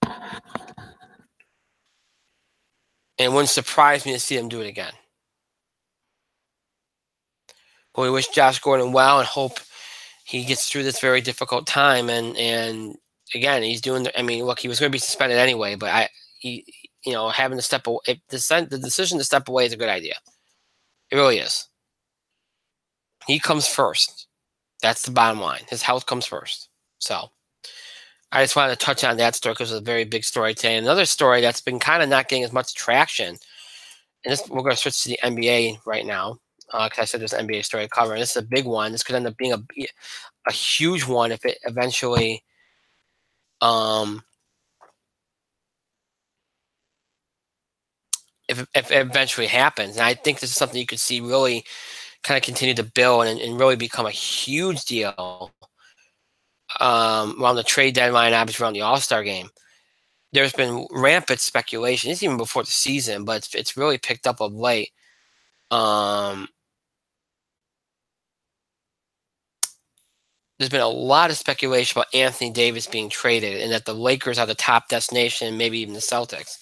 And it wouldn't surprise me to see them do it again. But we wish Josh Gordon well and hope he gets through this very difficult time. And again, he's doing. I mean, look, he was going to be suspended anyway, but having to step away. The decision to step away is a good idea. It really is. He comes first. That's the bottom line. His health comes first. So I just wanted to touch on that story because it's a very big story today. Another story that's been kind of not getting as much traction, and this, we're going to switch to the NBA right now because I said there's an NBA story to cover. And this is a big one. This could end up being a huge one if it eventually um, if it eventually happens. And I think this is something you could see really kind of continue to build and really become a huge deal around the trade deadline, obviously around the All-Star game. There's been rampant speculation. It's even before the season, but it's really picked up of late. There's been a lot of speculation about Anthony Davis being traded and that the Lakers are the top destination, maybe even the Celtics.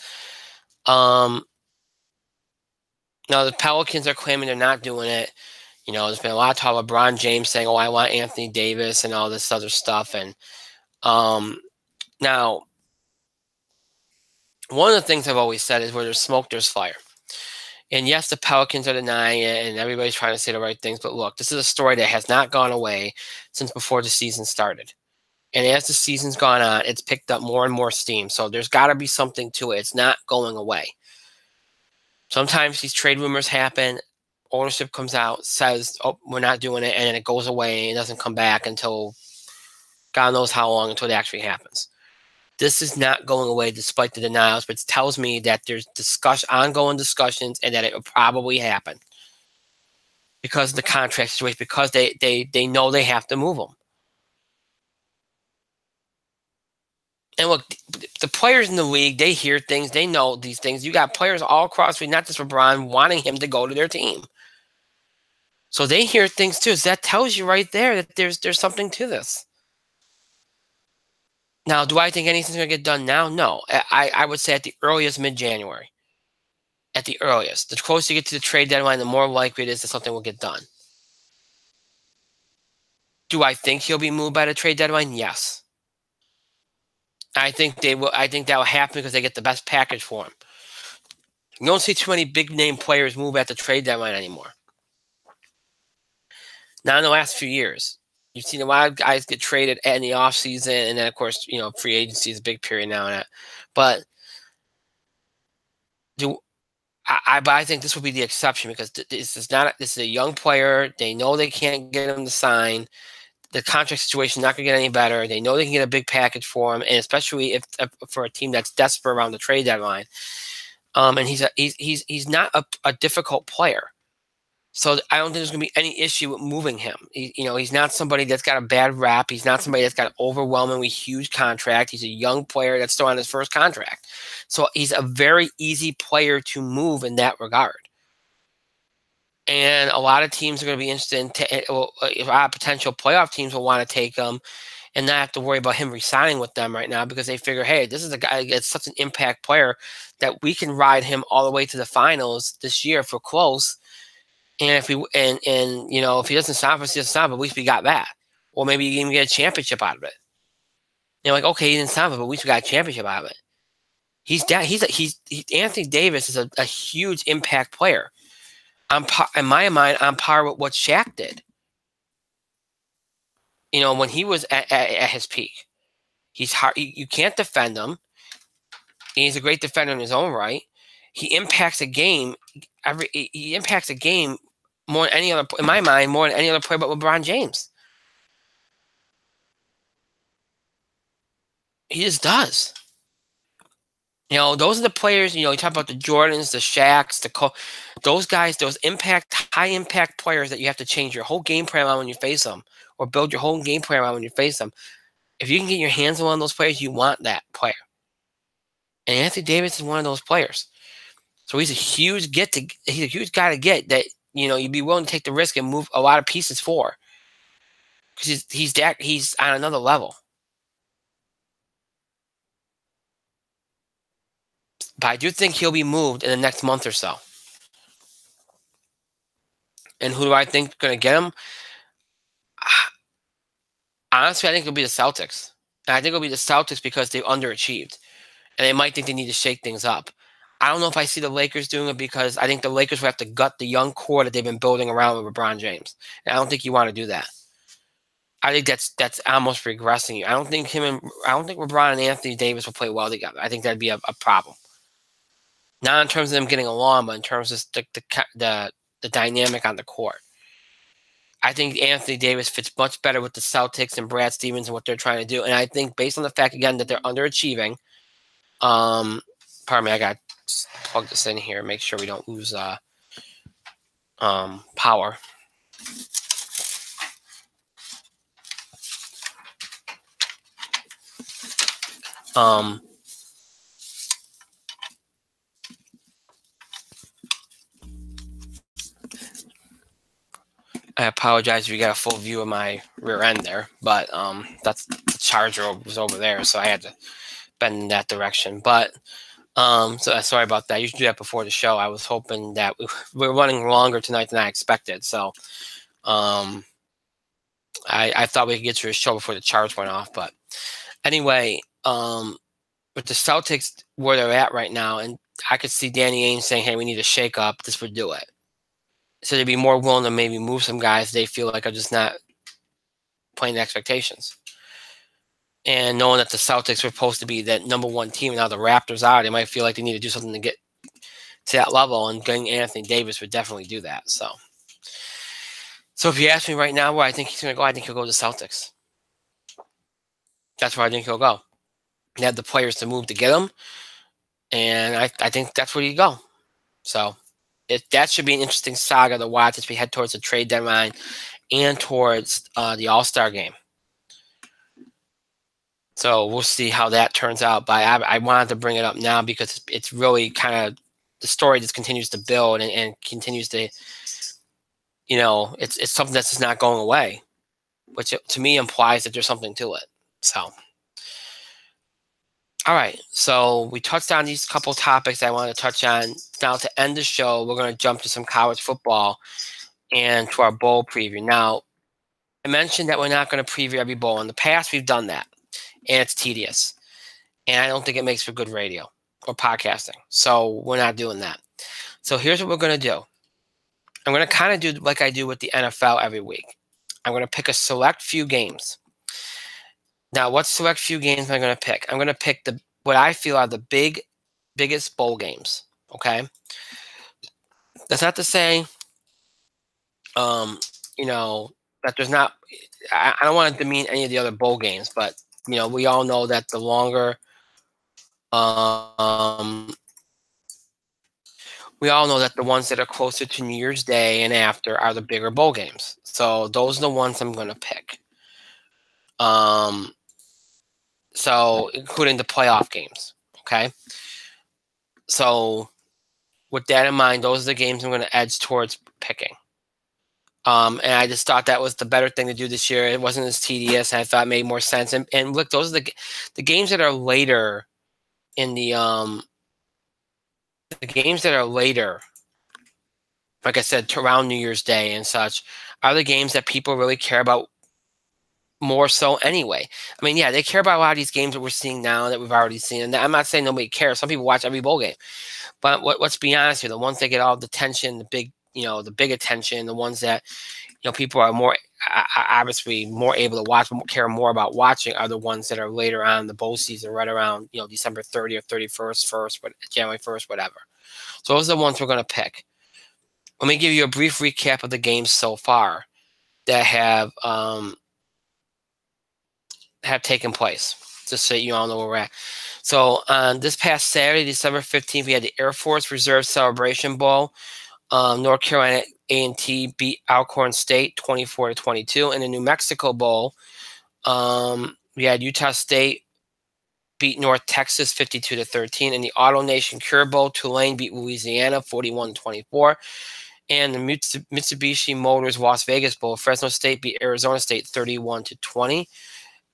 Now, the Pelicans are claiming they're not doing it. You know, there's been a lot of talk about LeBron James saying, "Oh, I want Anthony Davis," and all this other stuff. And now, one of the things I've always said is where there's smoke, there's fire. And yes, the Pelicans are denying it, and everybody's trying to say the right things. But look, this is a story that has not gone away since before the season started. And as the season's gone on, it's picked up more and more steam. So there's got to be something to it. It's not going away. Sometimes these trade rumors happen. Ownership comes out, says, "Oh, we're not doing it," and then it goes away and doesn't come back until God knows how long until it actually happens. This is not going away despite the denials, but it tells me that there's ongoing discussions and that it will probably happen because of the contract situation, because they know they have to move them. And look, the players in the league, they hear things, they know these things. You got players all across the league, not just LeBron, wanting him to go to their team. So they hear things too. So that tells you right there that there's something to this. Now, do I think anything's going to get done now? No. I would say at the earliest mid-January. At the earliest. The closer you get to the trade deadline, the more likely it is that something will get done. Do I think he'll be moved by the trade deadline? Yes. I think they will. I think that will happen because they get the best package for him. You don't see too many big-name players move at the trade deadline anymore. Not in the last few years. You've seen a lot of guys get traded in the offseason, and then, of course, you know, free agency is a big period now. And that. But I think this will be the exception because this is a young player. They know they can't get him to sign. The contract situation is not going to get any better. They know they can get a big package for him, and especially if for a team that's desperate around the trade deadline. And he's not a difficult player, so I don't think there's going to be any issue with moving him. He's not somebody that's got a bad rap. He's not somebody that's got an overwhelmingly huge contract. He's a young player that's still on his first contract, so he's a very easy player to move in that regard. And a lot of teams are going to be interested in a lot of potential playoff teams will want to take him and not have to worry about him re-signing with them right now because they figure, hey, this is a guy that's such an impact player that we can ride him all the way to the finals this year if we're close. And if if he doesn't stop us, he doesn't stop. At least we got that, or maybe you even get a championship out of it. Like, okay, he didn't stop it, but at least we got a championship out of it. Anthony Davis is a huge impact player. In my mind, on par with what Shaq did. When he was at his peak, he's hard. You can't defend him. He's a great defender in his own right. He impacts a game. He impacts a game more than any other, in my mind, more than any other player but LeBron James. He just does. Those are the players, you talk about the Jordans, the Shaqs, those guys, those high impact players that you have to change your whole game plan on when you face them, or build your whole game plan on when you face them. If you can get your hands on one of those players, you want that player. And Anthony Davis is one of those players. So he's a huge guy to get that, you'd be willing to take the risk and move a lot of pieces for. Because he's on another level. But I do think he'll be moved in the next month or so. And who do I think is going to get him? Honestly, I think it'll be the Celtics. And I think it'll be the Celtics because they've underachieved. And they might think they need to shake things up. I don't know if I see the Lakers doing it because I think the Lakers will have to gut the young core that they've been building around with LeBron James. And I don't think you want to do that. I think that's almost regressing you. I don't think LeBron and Anthony Davis will play well together. I think that'd be a problem. Not in terms of them getting along, but in terms of the dynamic on the court. I think Anthony Davis fits much better with the Celtics and Brad Stevens and what they're trying to do. And I think based on the fact again that they're underachieving, pardon me, I got to plug this in here, make sure we don't lose power. I apologize if you got a full view of my rear end there, but that's the charger was over there, so I had to bend in that direction. But so sorry about that. I usually do that before the show. I was hoping that we're running longer tonight than I expected, so I thought we could get to a show before the charge went off. But anyway, with the Celtics where they're at right now, and I could see Danny Ainge saying, "Hey, we need to shake up. This would do it." So they'd be more willing to maybe move some guys they feel like are just not playing the expectations. And knowing that the Celtics were supposed to be that #1 team, and now the Raptors are, they might feel like they need to do something to get to that level, and getting Anthony Davis would definitely do that. So if you ask me right now where I think he's going to go, I think he'll go to the Celtics. That's where I think he'll go. They have the players to move to get him, and I think that's where you go. So that should be an interesting saga to watch as we head towards the trade deadline and towards the All-Star game. So we'll see how that turns out. But I wanted to bring it up now because it's really kind of the story just continues to build and continues to, it's something that's just not going away, which to me implies that there's something to it. So, all right. So we touched on these couple topics I want to touch on. Now to end the show, we're going to jump to some college football and to our bowl preview. Now, I mentioned that we're not going to preview every bowl. In the past, we've done that, and it's tedious. And I don't think it makes for good radio or podcasting. So we're not doing that. So here's what we're going to do. I'm going to kind of do like I do with the NFL every week. I'm going to pick a select few games. Now, what select few games am I going to pick? I'm going to pick what I feel are the biggest bowl games. Okay? That's not to say, that there's not. I don't want to demean any of the other bowl games, but we all know that the longer. We all know that the ones that are closer to New Year's Day and after are the bigger bowl games. So those are the ones I'm going to pick. So including the playoff games. Okay. So with that in mind, those are the games I'm going to edge towards picking. And I just thought that was the better thing to do this year. It wasn't as tedious, and I thought it made more sense. And look, those are the games that are later in the games that are later, like I said, around New Year's Day and such, are the games that people really care about more so anyway. I mean, yeah, they care about a lot of these games that we're seeing now that we've already seen. And I'm not saying nobody cares. Some people watch every bowl game. But let's be honest here. The ones that get all the attention, the big attention, the ones that, people are more obviously more able to watch, care more about watching are the ones that are later on in the bowl season, right around, December 30th or 31st, January 1st, whatever. So those are the ones we're going to pick. Let me give you a brief recap of the games so far that have taken place, just so you all know where we're at. So on this past Saturday, December 15th, we had the Air Force Reserve Celebration Bowl. North Carolina A&T beat Alcorn State 24-22. In the New Mexico Bowl, we had Utah State beat North Texas 52-13. In the Auto Nation Cure Bowl, Tulane beat Louisiana 41-24. And the Mitsubishi Motors Las Vegas Bowl, Fresno State beat Arizona State 31-20.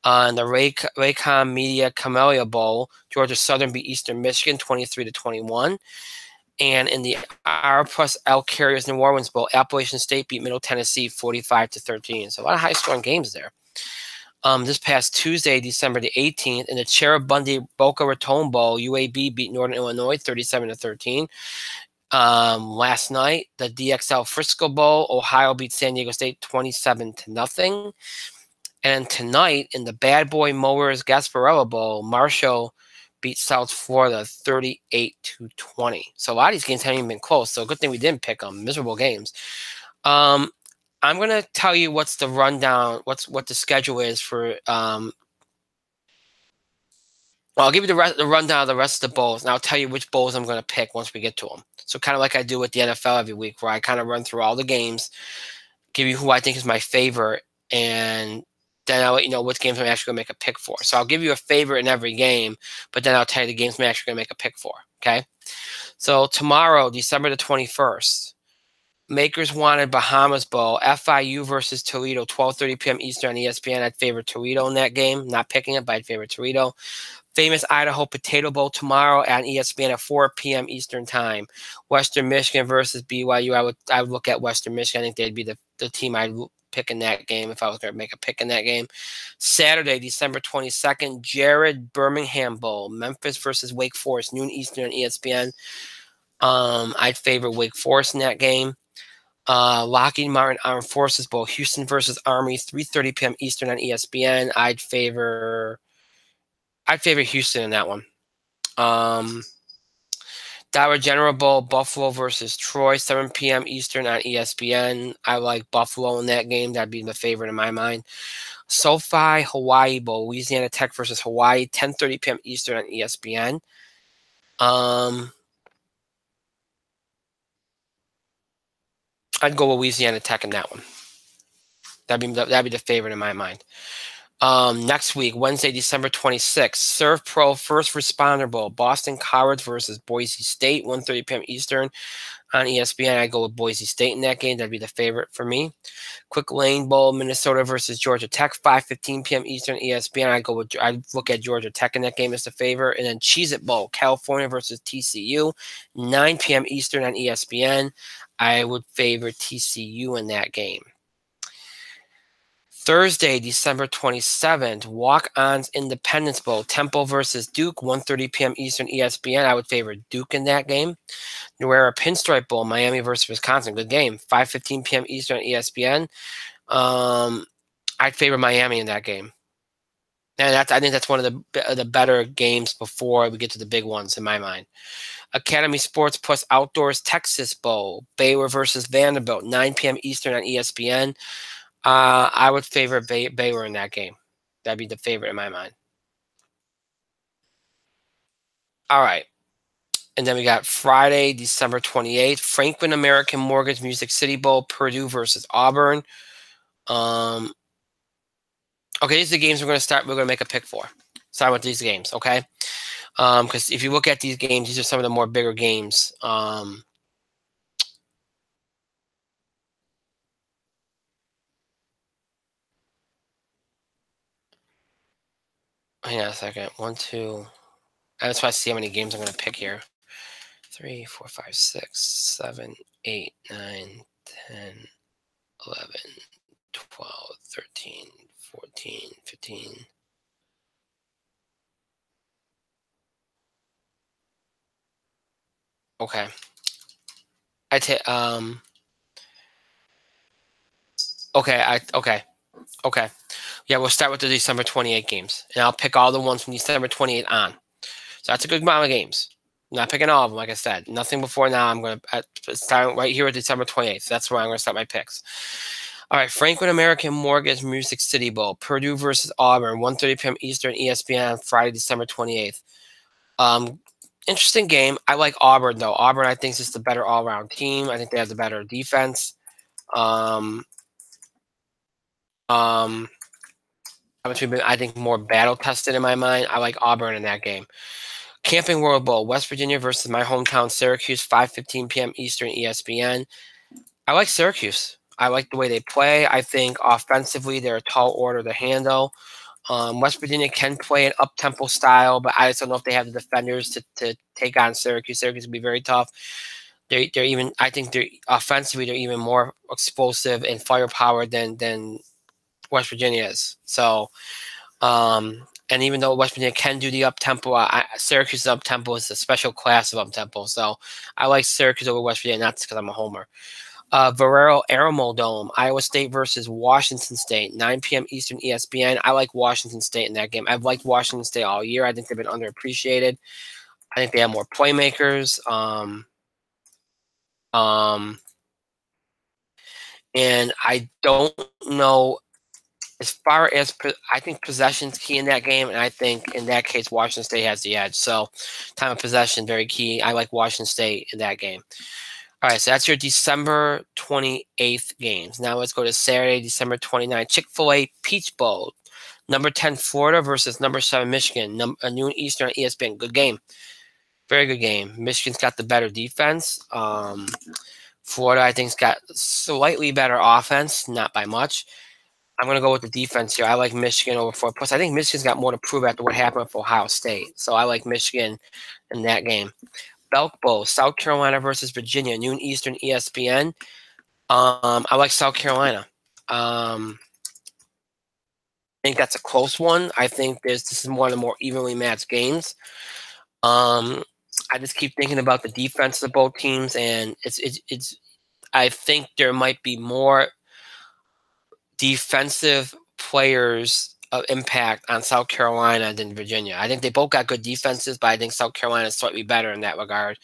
In the Raycom Media Camellia Bowl, Georgia Southern beat Eastern Michigan 23-21. And in the R+L Carriers New Orleans Bowl, Appalachian State beat Middle Tennessee 45-13. So a lot of high-scoring games there. This past Tuesday, December the 18th, in the Cheribundi Boca Raton Bowl, UAB beat Northern Illinois 37-13. Last night, the DXL Frisco Bowl, Ohio beat San Diego State 27-0. And tonight in the Bad Boy Mowers Gasparilla Bowl, Marshall beat South Florida 38-20. So a lot of these games haven't even been close. So good thing we didn't pick them. Miserable games. I'm gonna tell you what's the rundown, what the schedule is for. Well, I'll give you the rundown of the rest of the bowls, and I'll tell you which bowls I'm gonna pick once we get to them. So kind of like I do with the NFL every week, where I kind of run through all the games, give you who I think is my favorite, and then I'll let you know which games I'm actually gonna make a pick for. So I'll give you a favorite in every game, but then I'll tell you the games I'm actually gonna make a pick for. Okay. So tomorrow, December the 21st. Makers Wanted Bahamas Bowl, FIU versus Toledo, 12:30 p.m. Eastern on ESPN. I'd favor Toledo in that game. Not picking it, but I'd favor Toledo. Famous Idaho Potato Bowl tomorrow on ESPN at 4 p.m. Eastern Time. Western Michigan versus BYU. I would look at Western Michigan. I think they'd be the team I'd pick in that game if I was going to make a pick in that game. Saturday, December 22nd, Jared Birmingham Bowl, Memphis versus Wake Forest, noon Eastern on ESPN. I'd favor Wake Forest in that game. Lockheed Martin Armed Forces Bowl, Houston versus Army, 3:30 p.m. Eastern on ESPN. I'd favor Houston in that one. Dollar General Bowl, Buffalo versus Troy, 7 p.m. Eastern on ESPN. I like Buffalo in that game. That'd be the favorite in my mind. SoFi Hawaii Bowl, Louisiana Tech versus Hawaii, 10:30 p.m. Eastern on ESPN. I'd go Louisiana Tech in that one. That'd be the favorite in my mind. Next week, Wednesday, December 26th, Serve Pro First Responder Bowl, Boston College versus Boise State, 1:30 p.m. Eastern on ESPN. I go with Boise State in that game. That'd be the favorite for me. Quick Lane Bowl, Minnesota versus Georgia Tech, 5:15 p.m. Eastern ESPN. I'd look at Georgia Tech in that game as the favorite. And then Cheez-It Bowl, California versus TCU, 9 p.m. Eastern on ESPN. I would favor TCU in that game. Thursday, December 27th, Walk-Ons Independence Bowl, Temple versus Duke, 1:30 p.m. Eastern ESPN. I would favor Duke in that game. New Era Pinstripe Bowl, Miami versus Wisconsin, good game, 5:15 p.m. Eastern ESPN. I'd favor Miami in that game. And I think that's one of the better games before we get to the big ones in my mind. Academy Sports Plus Outdoors Texas Bowl, Baylor versus Vanderbilt, 9 p.m. Eastern on ESPN. I would favor Baylor in that game. That'd be the favorite in my mind. All right. And then we got Friday, December 28th, Franklin American Mortgage Music City Bowl, Purdue versus Auburn. Okay, these are the games we're going to make a pick for. Start with these games, okay? Because if you look at these games, these are some of the more bigger games. Hang on a second. 1, 2. I just want to see how many games I'm going to pick here. 3, 4, 5, 6, 7, 8, 9, 10, 11, 12, 13, 14, 15. Okay. Okay. Yeah, we'll start with the December 28 games, and I'll pick all the ones from December 28 on. So that's a good amount of games. I'm not picking all of them, like I said. Nothing before now. I'm going to start right here at December 28th. That's where I'm going to start my picks. All right, Franklin American Mortgage Music City Bowl, Purdue versus Auburn, 1:30 p.m. Eastern, ESPN on Friday, December 28th. Interesting game. I like Auburn, though. Auburn, I think, is just a better all-around team. I think they have the better defense. I think more battle-tested in my mind. I like Auburn in that game. Camping World Bowl, West Virginia versus my hometown Syracuse, 5:15 p.m. Eastern, ESPN. I like Syracuse. I like the way they play. I think offensively they're a tall order to handle. West Virginia can play an up-tempo style, but I just don't know if they have the defenders to take on Syracuse. Syracuse will be very tough. I think they're offensively they're even more explosive and firepower than West Virginia is. So, and even though West Virginia can do the up-tempo, Syracuse's up-tempo is a special class of up-tempo. So I like Syracuse over West Virginia, not because I'm a homer. Valero Alamo Dome, Iowa State versus Washington State, 9 p.m. Eastern, ESPN. I like Washington State in that game. I've liked Washington State all year. I think they've been underappreciated. I think they have more playmakers. And I don't know as far as I think possession's key in that game, and I think in that case Washington State has the edge. So time of possession very key. I like Washington State in that game. All right, so that's your December 28th games. Now let's go to Saturday, December 29th. Chick-fil-A Peach Bowl. Number 10 Florida versus number 7 Michigan. Noon Eastern on ESPN. Good game. Very good game. Michigan's got the better defense. Florida, I think, has got slightly better offense, not by much. I'm going to go with the defense here. I like Michigan over Florida. Plus, I think Michigan's got more to prove after what happened with Ohio State. So I like Michigan in that game. Belk Bowl, South Carolina versus Virginia, noon Eastern, ESPN. I like South Carolina. I think that's a close one. I think this is one of the more evenly matched games. I just keep thinking about the defense of both teams, and it's. I think there might be more defensive players of impact on South Carolina than Virginia. I think they both got good defenses, but I think South Carolina is slightly better in that regard.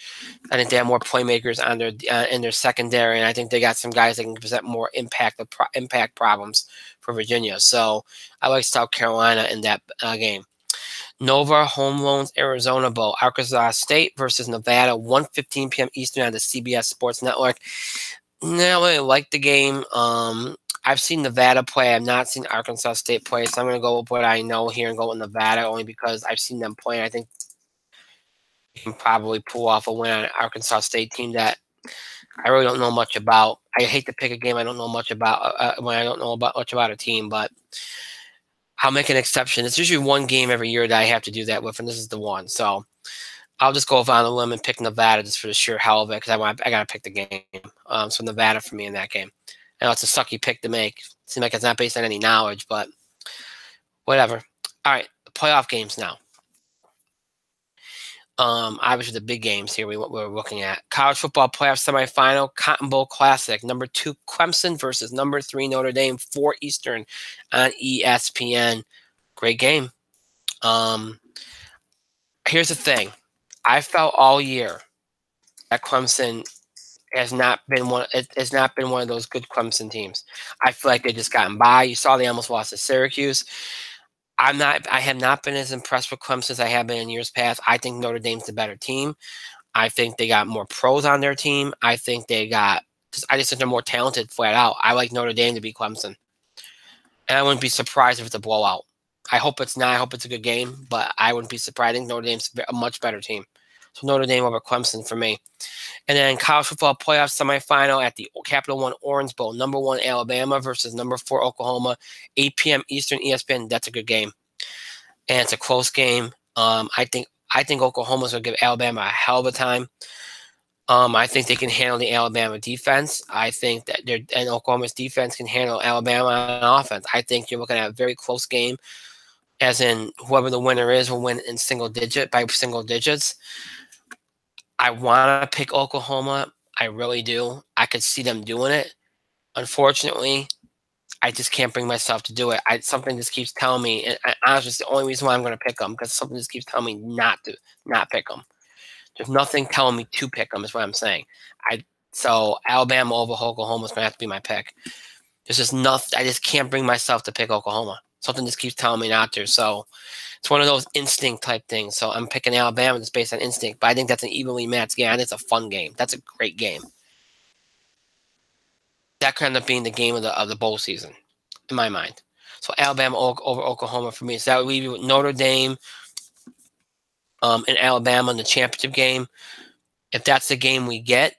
I think they have more playmakers on their in their secondary, and I think they got some guys that can present more impact problems for Virginia. So I like South Carolina in that game. Nova Home Loans Arizona Bowl, Arkansas State versus Nevada, 1:15 p.m. Eastern on the CBS Sports Network. No, I really like the game. I've seen Nevada play. I've not seen Arkansas State play, so I'm going to go with what I know here and go with Nevada only because I've seen them play. I think they can probably pull off a win on an Arkansas State team that I really don't know much about. I hate to pick a game I don't know much about when I don't know much about a team, but I'll make an exception. It's usually one game every year that I have to do that with, and this is the one. So I'll just go on a limb and pick Nevada just for the sheer hell of it because I got to pick the game. So Nevada for me in that game. I know it's a sucky pick to make. Seems like it's not based on any knowledge, but whatever. All right, the playoff games now. Obviously the big games here we're looking at. College football playoff semifinal, Cotton Bowl Classic. Number 2 Clemson versus number 3 Notre Dame, 4 Eastern on ESPN. Great game. Here's the thing. I felt all year that Clemson has not been one of those good Clemson teams. I feel like they just gotten by. You saw they almost lost to Syracuse. I have not been as impressed with Clemson as I have been in years past. I think Notre Dame's the better team. I think they got more pros on their team. I think I just think they're more talented flat out. I like Notre Dame to beat Clemson. And I wouldn't be surprised if it's a blowout. I hope it's not. I hope it's a good game, but I wouldn't be surprised. I think Notre Dame's a much better team. So Notre Dame over Clemson for me. And then college football playoff semifinal at the Capital One Orange Bowl, number 1 Alabama versus number 4 Oklahoma, 8 p.m. Eastern, ESPN. That's a good game, and it's a close game. I think Oklahoma's gonna give Alabama a hell of a time. I think they can handle the Alabama defense. I think that and Oklahoma's defense can handle Alabama on offense. I think you're looking at a very close game, as in whoever the winner is will win in single digits. I want to pick Oklahoma. I really do. I could see them doing it. Unfortunately, I just can't bring myself to do it. Something just keeps telling me, and honestly, it's the only reason why I'm going to pick them, because something just keeps telling me not pick them. There's nothing telling me to pick them, is what I'm saying. So Alabama over Oklahoma is going to have to be my pick. There's just nothing. I just can't bring myself to pick Oklahoma. Something just keeps telling me not to. So it's one of those instinct type things. So I'm picking Alabama just based on instinct. But I think that's an evenly matched game. I think it's a fun game. That's a great game. That could end up being the game of the bowl season, in my mind. So Alabama over Oklahoma for me. So that would leave you with Notre Dame and Alabama in the championship game. If that's the game we get,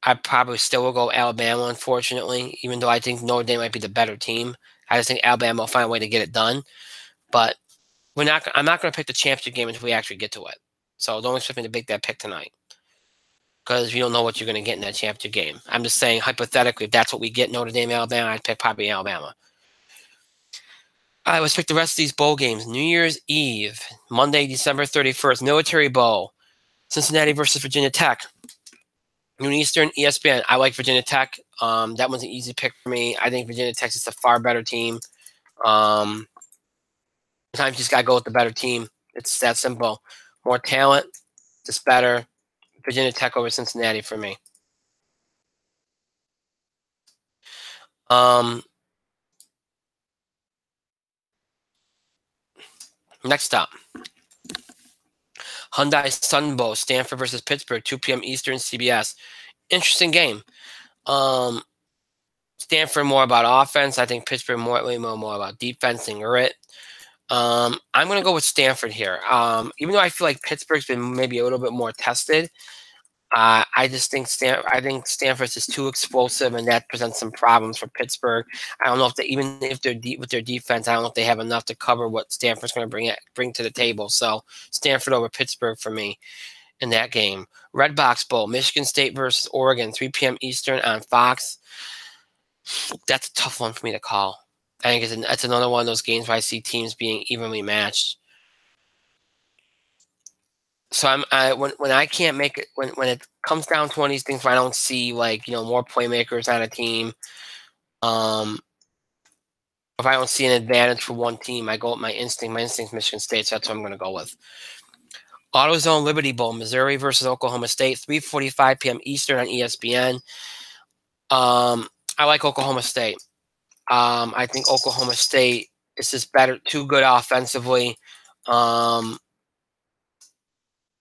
I probably still will go Alabama, unfortunately, even though I think Notre Dame might be the better team. I just think Alabama will find a way to get it done. But I'm not going to pick the championship game until we actually get to it. So don't expect me to make that pick tonight, because you don't know what you're going to get in that championship game. I'm just saying, hypothetically, if that's what we get, Notre Dame, Alabama, I'd pick probably Alabama. All right, let's pick the rest of these bowl games. New Year's Eve, Monday, December 31st, Military Bowl, Cincinnati versus Virginia Tech. Noon Eastern, ESPN. I like Virginia Tech. That one's an easy pick for me. I think Virginia Tech is a far better team. Sometimes you just got to go with the better team. It's that simple. More talent, just better. Virginia Tech over Cincinnati for me. Next up, Hyundai Sun Bowl, Stanford versus Pittsburgh, 2 p.m. Eastern, CBS. Interesting game. Stanford more about offense. I think Pittsburgh way more about defense and grit. I'm going to go with Stanford here. Even though I feel like Pittsburgh's been maybe a little bit more tested, I just think Stanford's is too explosive, and that presents some problems for Pittsburgh. I don't know if even if they're deep with their defense, I don't know if they have enough to cover what Stanford's going to bring to the table. So Stanford over Pittsburgh for me in that game. Red Box Bowl, Michigan State versus Oregon, 3 p.m. Eastern on Fox. That's a tough one for me to call. I think that's another one of those games where I see teams being evenly matched. So when I can't make it when it comes down to one of these things where I don't see more playmakers on a team, if I don't see an advantage for one team, I go with my instinct. My instinct's Michigan State, so that's what I'm going to go with. AutoZone Liberty Bowl, Missouri versus Oklahoma State, 3:45 p.m. Eastern on ESPN. I like Oklahoma State. I think Oklahoma State is just better, too good offensively.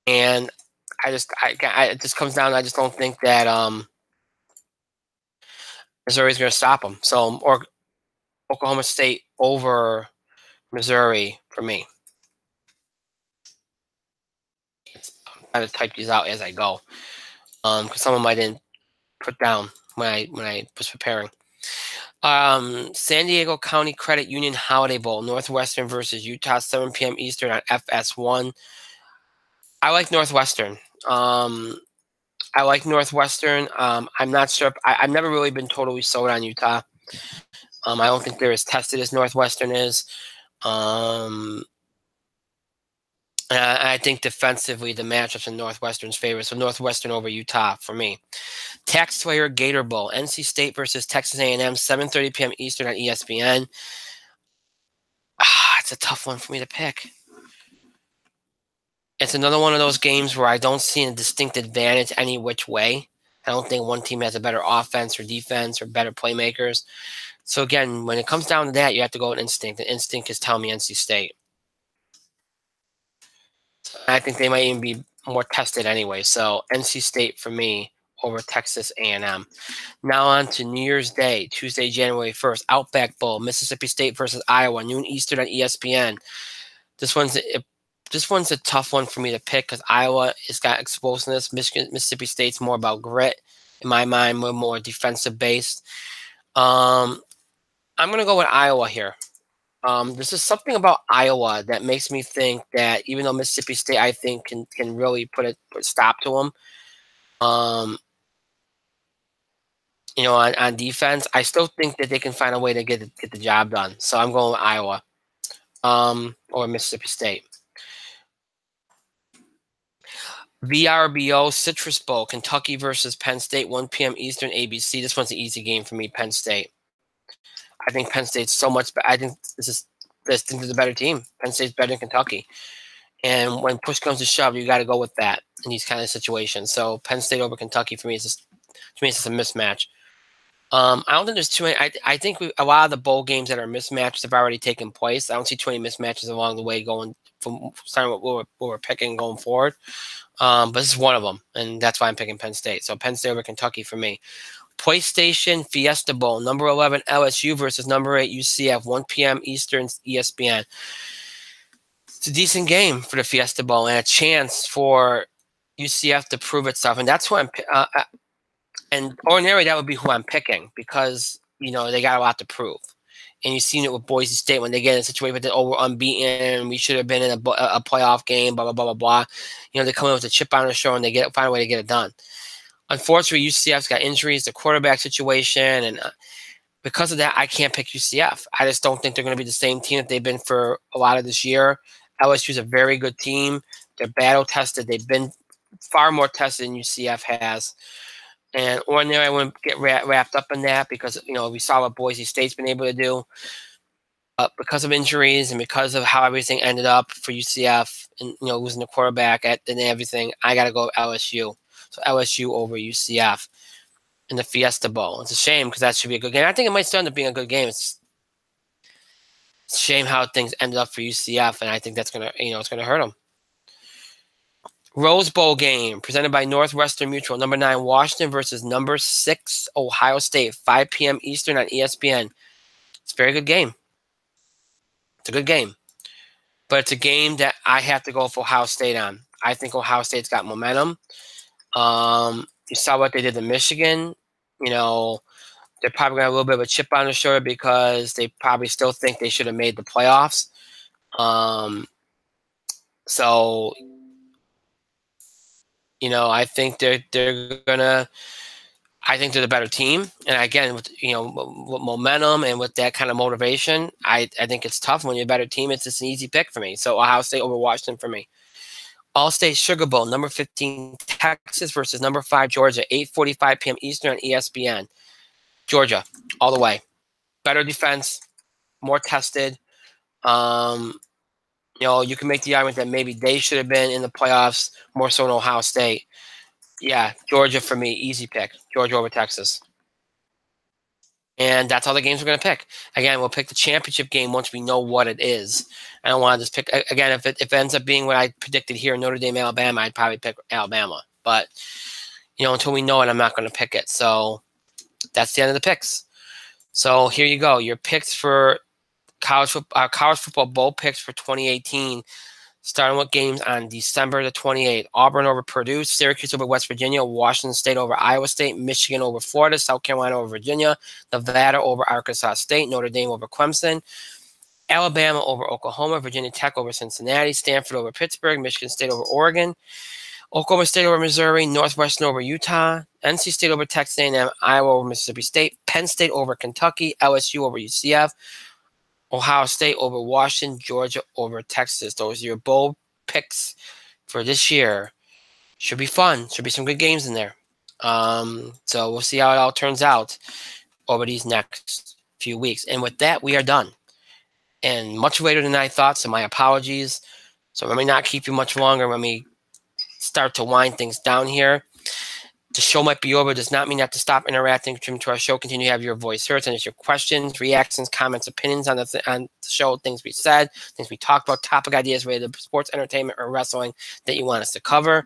And it just comes down to I just don't think that Missouri's going to stop them. So, or Oklahoma State over Missouri for me. I'm trying to type these out as I go because some of them I didn't put down when I was preparing. San Diego County Credit Union Holiday Bowl, Northwestern versus Utah, 7 p.m. Eastern on FS1. I like Northwestern. I like Northwestern. I'm not sure. I've never really been totally sold on Utah. I don't think they're as tested as Northwestern is. I think defensively, the matchups in Northwestern's favor. So Northwestern over Utah for me. Taxslayer Gator Bowl, NC State versus Texas A&M, 7:30 p.m. Eastern on ESPN. It's a tough one for me to pick. It's another one of those games where I don't see a distinct advantage any which way. I don't think one team has a better offense or defense or better playmakers. So again, when it comes down to that, you have to go with instinct. And instinct is telling me NC State. I think they might even be more tested anyway. So NC State for me over Texas A&M. Now on to New Year's Day, Tuesday, January 1st, Outback Bowl, Mississippi State versus Iowa, noon Eastern on ESPN. This one's a tough one for me to pick because Iowa has got explosiveness. Mississippi State's more about grit. In my mind, we're more defensive based. I'm going to go with Iowa here. This is something about Iowa that makes me think that even though Mississippi State, I think, can really put a stop to them, on defense, I still think that they can find a way to get the job done. So I'm going with Iowa or Mississippi State. VRBO Citrus Bowl, Kentucky versus Penn State, 1 p.m. Eastern, ABC. This one's an easy game for me, Penn State. I think Penn State's so much better. I think this is a better team. Penn State's better than Kentucky. And when push comes to shove, you got to go with that in these kind of situations. So Penn State over Kentucky for me it's just a mismatch. I don't think there's too many. I think a lot of the bowl games that are mismatches have already taken place. I don't see too many mismatches along the way going from starting with what we're picking going forward. But this is one of them, and that's why I'm picking Penn State. So Penn State over Kentucky for me. PlayStation Fiesta Bowl, number 11 LSU versus number 8 UCF, 1 p.m. Eastern, ESPN. It's a decent game for the Fiesta Bowl and a chance for UCF to prove itself, and that's who I'm. And ordinarily that would be who I'm picking because they got a lot to prove. And you've seen it with Boise State when they get in a situation that we're unbeaten, we should have been in a playoff game, blah, blah, blah, blah, blah. They come in with a chip on their shoulder and they find a way to get it done. Unfortunately, UCF's got injuries, the quarterback situation, and because of that, I can't pick UCF. I just don't think they're going to be the same team that they've been for a lot of this year. LSU's a very good team. They're battle-tested. They've been far more tested than UCF has. And ordinarily, I wouldn't get wrapped up in that because, we saw what Boise State's been able to do. But because of injuries and because of how everything ended up for UCF and, losing the quarterback and everything, I got to go LSU. So LSU over UCF in the Fiesta Bowl. It's a shame because that should be a good game. I think it might still end up being a good game. It's a shame how things ended up for UCF, and I think that's going to, it's going to hurt them. Rose Bowl game presented by Northwestern Mutual. Number 9, Washington versus number 6, Ohio State. 5 p.m. Eastern on ESPN. It's a very good game. It's a good game. But it's a game that I have to go for Ohio State on. I think Ohio State's got momentum. You saw what they did to Michigan. They're probably got a little bit of a chip on their shoulder because they probably still think they should have made the playoffs. So, I think they're gonna. I think they're the better team, and again, with momentum and with that kind of motivation, I think it's tough when you're a better team. It's just an easy pick for me. So Ohio State over Washington for me. All-State Sugar Bowl, number 15 Texas versus number 5 Georgia, 8:45 p.m. Eastern on ESPN. Georgia, all the way. Better defense, more tested. You can make the argument that maybe they should have been in the playoffs more so than Ohio State. Yeah, Georgia for me, easy pick. Georgia over Texas. And that's all the games we're going to pick. Again, we'll pick the championship game once we know what it is. I don't want to just pick, again, if it ends up being what I predicted here, Notre Dame, Alabama, I'd probably pick Alabama. But, until we know it, I'm not going to pick it. So that's the end of the picks. So here you go. Your picks for college football bowl picks for 2018. Starting with games on December the 28th. Auburn over Purdue, Syracuse over West Virginia, Washington State over Iowa State, Michigan over Florida, South Carolina over Virginia, Nevada over Arkansas State, Notre Dame over Clemson, Alabama over Oklahoma, Virginia Tech over Cincinnati, Stanford over Pittsburgh, Michigan State over Oregon, Oklahoma State over Missouri, Northwestern over Utah, NC State over Texas A&M, Iowa over Mississippi State, Penn State over Kentucky, LSU over UCF, Ohio State over Washington, Georgia over Texas. Those are your bowl picks for this year. Should be fun. Should be some good games in there. So we'll see how it all turns out over these next few weeks. And with that, we are done. And much later than I thought, so my apologies. So let me not keep you much longer. Let me start to wind things down here. The show might be over. Does not mean you have to stop interacting to our show. Continue to have your voice heard. Send us your questions, reactions, comments, opinions on the show, things we said, things we talked about, topic ideas related to sports, entertainment, or wrestling that you want us to cover.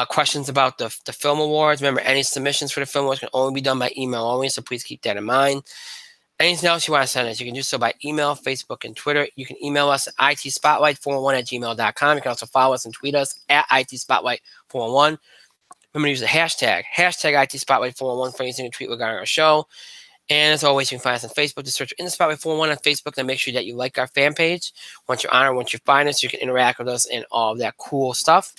Questions about the film awards. Remember, any submissions for the film awards can only be done by email only, so please keep that in mind. Anything else you want to send us, you can do so by email, Facebook, and Twitter. You can email us at itspotlight411@gmail.com. You can also follow us and tweet us at itspotlight411. Remember to use the hashtag ITSpotlight411 for anything to tweet regarding our show. And as always, you can find us on Facebook. Just search In the Spotlight 411 on Facebook and make sure that you like our fan page. Once you're on it, once you find us, you can interact with us and all of that cool stuff.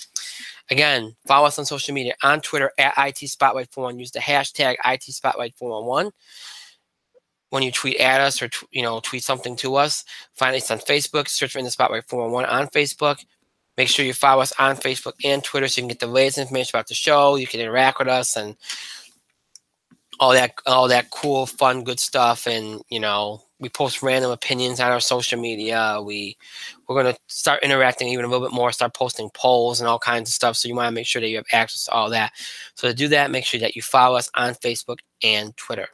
Again, follow us on social media on Twitter at ITSpotlight411. Use the hashtag ITSpotlight411. When you tweet at us or tweet something to us, find us on Facebook. Search for In the Spotlight 411 on Facebook. Make sure you follow us on Facebook and Twitter so you can get the latest information about the show. You can interact with us and all that cool, fun, good stuff. And we post random opinions on our social media. We're gonna start interacting even a little bit more. Start posting polls and all kinds of stuff. So you want to make sure that you have access to all that. So to do that, make sure that you follow us on Facebook and Twitter.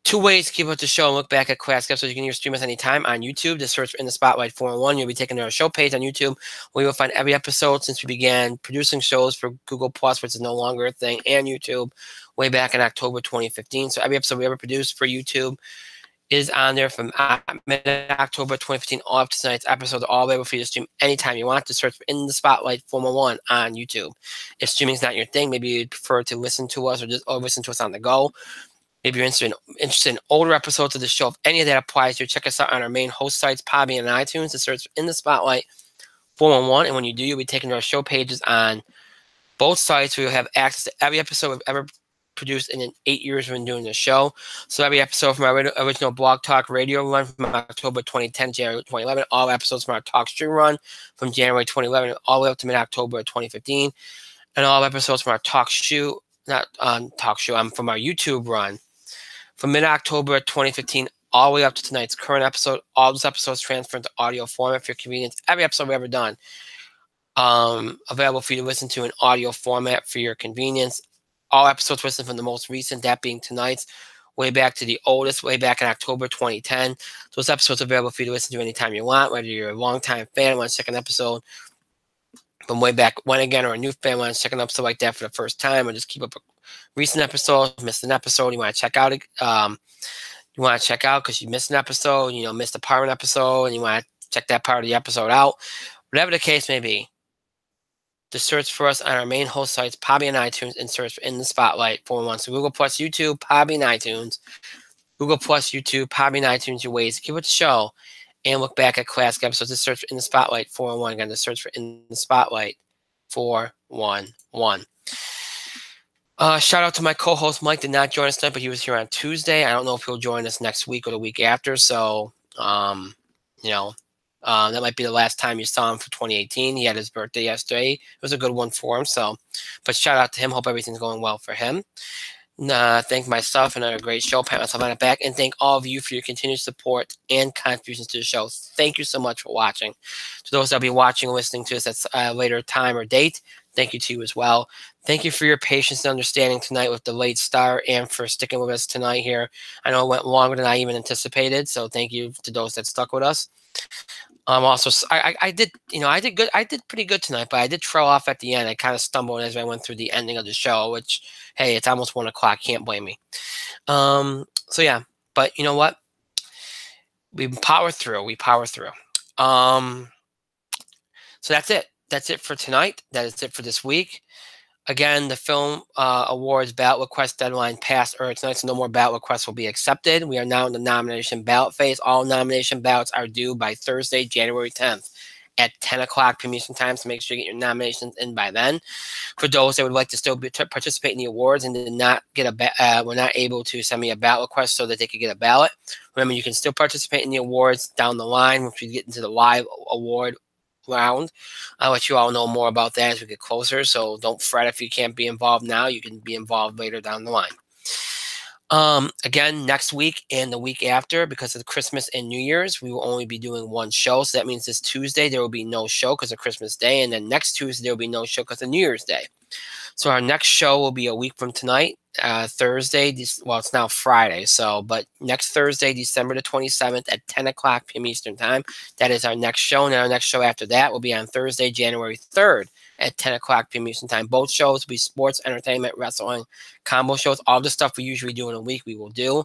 2 ways to keep up with the show and look back at class episodes. You can either stream us anytime on YouTube. Just search for In the Spotlight 411. You'll be taken to our show page on YouTube, where you'll find every episode since we began producing shows for Google Plus, which is no longer a thing, and YouTube way back in October 2015. So every episode we ever produced for YouTube is on there from mid-October 2015 all up to tonight's episode, all available for you to stream anytime you want. To search for In the Spotlight 411 on YouTube. If streaming is not your thing, maybe you'd prefer to listen to us or listen to us on the go. If you're interested in older episodes of the show, if any of that applies to you, check us out on our main host sites, Podbean and iTunes, to search In the Spotlight 411. And when you do, you'll be taken to our show pages on both sites, where you'll have access to every episode we've ever produced in 8 years we've been doing the show. So every episode from our original Blog Talk Radio run from October 2010 to January 2011, all episodes from our Talk Stream run from January 2011 all the way up to mid-October 2015, and all episodes from our Talk Shoot not talk show. I'm from our YouTube run from mid-October 2015 all the way up to tonight's current episode. All those episodes transferred to audio format for your convenience. Every episode we've ever done, available for you to listen to in audio format for your convenience. All episodes listed from the most recent, that being tonight's, way back to the oldest, way back in October 2010. Those episodes are available for you to listen to anytime you want, whether you're a longtime fan, want to check an episode from way back when again, or a new fan, want to check an episode like that for the first time, or just keep up a recent episode, missed an episode, you want to check out, because you missed an episode, missed a part of an episode, and you want to check that part of the episode out. Whatever the case may be, just search for us on our main host sites, Podbean and iTunes, and search for In the Spotlight 411. So Google Plus, YouTube, Podbean, iTunes. Google Plus, YouTube, Podbean, iTunes, your ways to keep with the show and look back at classic episodes. Just search for In the Spotlight 411. Again, just search for In the Spotlight 411. Shout out to my co-host Mike. Did not join us tonight, but he was here on Tuesday. I don't know if he'll join us next week or the week after. So, that might be the last time you saw him for 2018. He had his birthday yesterday. It was a good one for him. So, but shout out to him. Hope everything's going well for him. Thank myself and a great show. Pat myself on it back, and thank all of you for your continued support and contributions to the show. Thank you so much for watching. To those that'll be watching and listening to us at a later time or date, thank you to you as well. Thank you for your patience and understanding tonight with the late start, and for sticking with us tonight here. I know it went longer than I even anticipated, so thank you to those that stuck with us. Also, I did good. I did pretty good tonight, but I did trail off at the end. I kind of stumbled as I went through the ending of the show, which, hey, it's almost 1 o'clock. Can't blame me. So yeah, but you know what? We power through. So that's it. That's it for tonight. That is it for this week. Again, the Film Awards ballot request deadline passed earlier tonight, so no more ballot requests will be accepted. We are now in the nomination ballot phase. All nomination ballots are due by Thursday, January 10th at 10 o'clock p.m. Eastern Time, so make sure you get your nominations in by then. For those that would like to still participate in the awards and did not get were not able to send me a ballot request so that they could get a ballot, remember, you can still participate in the awards down the line once we get into the live award round. I'll let you all know more about that as we get closer, so don't fret if you can't be involved now. You can be involved later down the line. Again, next week and the week after, because of Christmas and New Year's, we will only be doing one show. So that means this Tuesday there will be no show because of Christmas Day, and then next Tuesday there will be no show because of New Year's Day. So our next show will be a week from tonight, Thursday. Well, it's now Friday. But next Thursday, December the 27th at 10 o'clock p.m. Eastern Time. That is our next show. And our next show after that will be on Thursday, January 3rd at 10 o'clock p.m. Eastern Time. Both shows will be sports, entertainment, wrestling, combo shows. All the stuff we usually do in a week, we will do.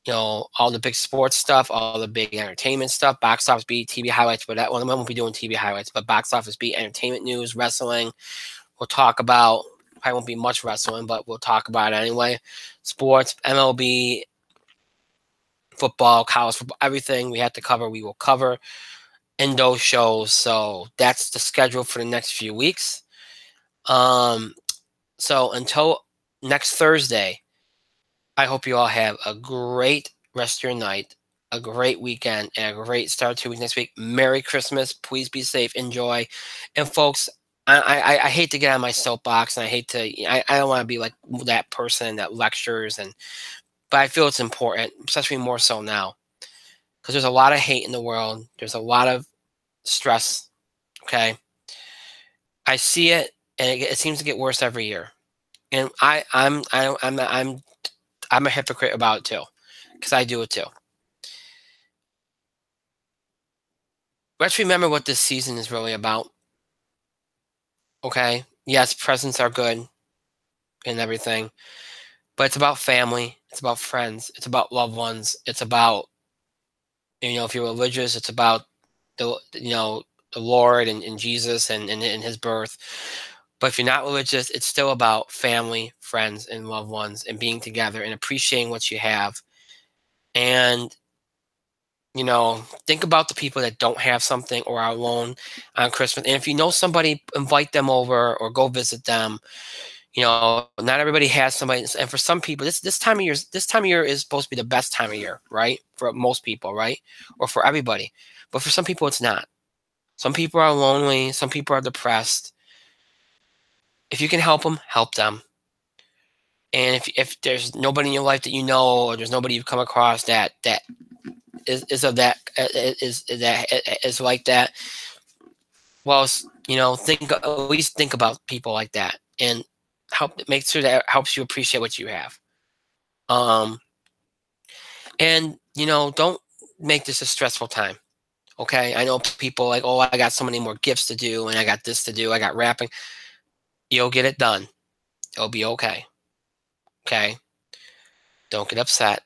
All the big sports stuff, all the big entertainment stuff, box office beat, TV highlights. But that one, we won't be doing TV highlights, but box office beat, entertainment news, wrestling. We'll talk about, probably won't be much wrestling, but we'll talk about it anyway. Sports, MLB, football, college football, everything we have to cover, we will cover in those shows. So that's the schedule for the next few weeks. So until next Thursday, I hope you all have a great rest of your night, a great weekend, and a great start to week next week. Merry Christmas. Please be safe. Enjoy. And folks, I hate to get on my soapbox, and I don't want to be like that person that lectures, but I feel it's important, especially more so now, because there's a lot of hate in the world. There's a lot of stress. Okay, I see it, and it seems to get worse every year, and I'm a hypocrite about it too, because I do it too. Let's remember what this season is really about. Okay, yes, presents are good and everything, but it's about family, it's about friends, it's about loved ones, it's about, if you're religious, it's about the Lord and Jesus and his birth. But if you're not religious, it's still about family, friends, and loved ones, and being together and appreciating what you have. And think about the people that don't have something or are alone on Christmas. And if you know somebody, invite them over or go visit them. Not everybody has somebody. And for some people, this time of year is supposed to be the best time of year, right? For most people, right? Or for everybody. But for some people, it's not. Some people are lonely. Some people are depressed. If you can help them, help them. And if there's nobody in your life that you know, or there's nobody you've come across that is of that is like that, well, at least think about people like that, and make sure that helps you appreciate what you have. Um, and don't make this a stressful time. Okay, I know people like, oh, I got so many more gifts to do, and I got this to do, I got wrapping. You'll get it done. It'll be okay. Okay, don't get upset.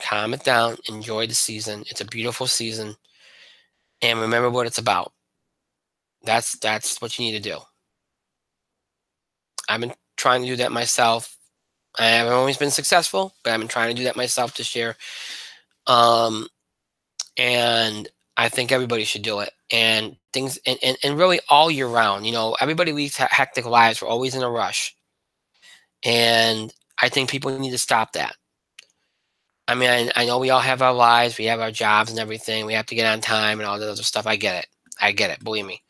Calm it down. Enjoy the season. It's a beautiful season, and remember what it's about. That's what you need to do. I've been trying to do that myself. I haven't always been successful, but I've been trying to do that myself this year. Um, and I think everybody should do it. And things, and really all year round. Everybody leads hectic lives. We're always in a rush, and I think people need to stop that. I mean, I know we all have our lives, we have our jobs and everything. We have to get on time and all that other stuff. I get it. I get it. Believe me.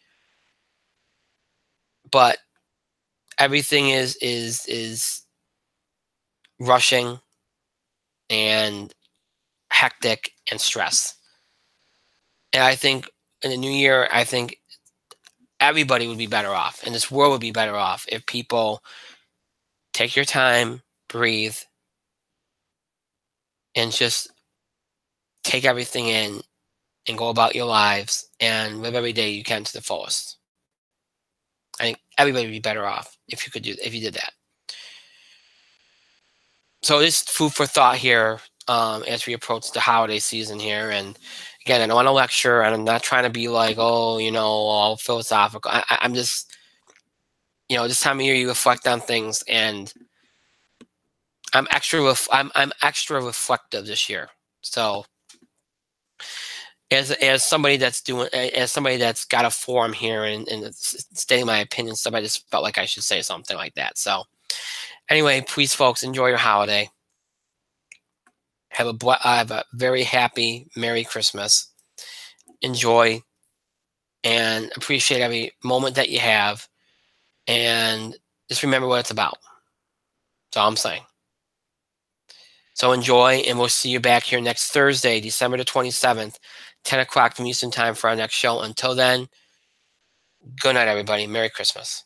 But everything is rushing and hectic and stress. And I think in the new year, I think everybody would be better off, and this world would be better off if people take your time, breathe, and just take everything in and go about your lives and live every day you can to the fullest. I think everybody would be better off if you did that. So this food for thought here, as we approach the holiday season here. And again, I don't want to lecture, and I'm not trying to be like, oh, all philosophical. I'm just, this time of year you reflect on things, and I'm extra reflective this year. So as somebody that's got a forum here and stating my opinion stuff, I just felt like I should say something like that. So anyway, please, folks, enjoy your holiday. Have a very happy Merry Christmas. Enjoy and appreciate every moment that you have, and just remember what it's about. That's all I'm saying. So enjoy, and we'll see you back here next Thursday, December the 27th, 10 o'clock from Eastern Time for our next show. Until then, good night, everybody. Merry Christmas.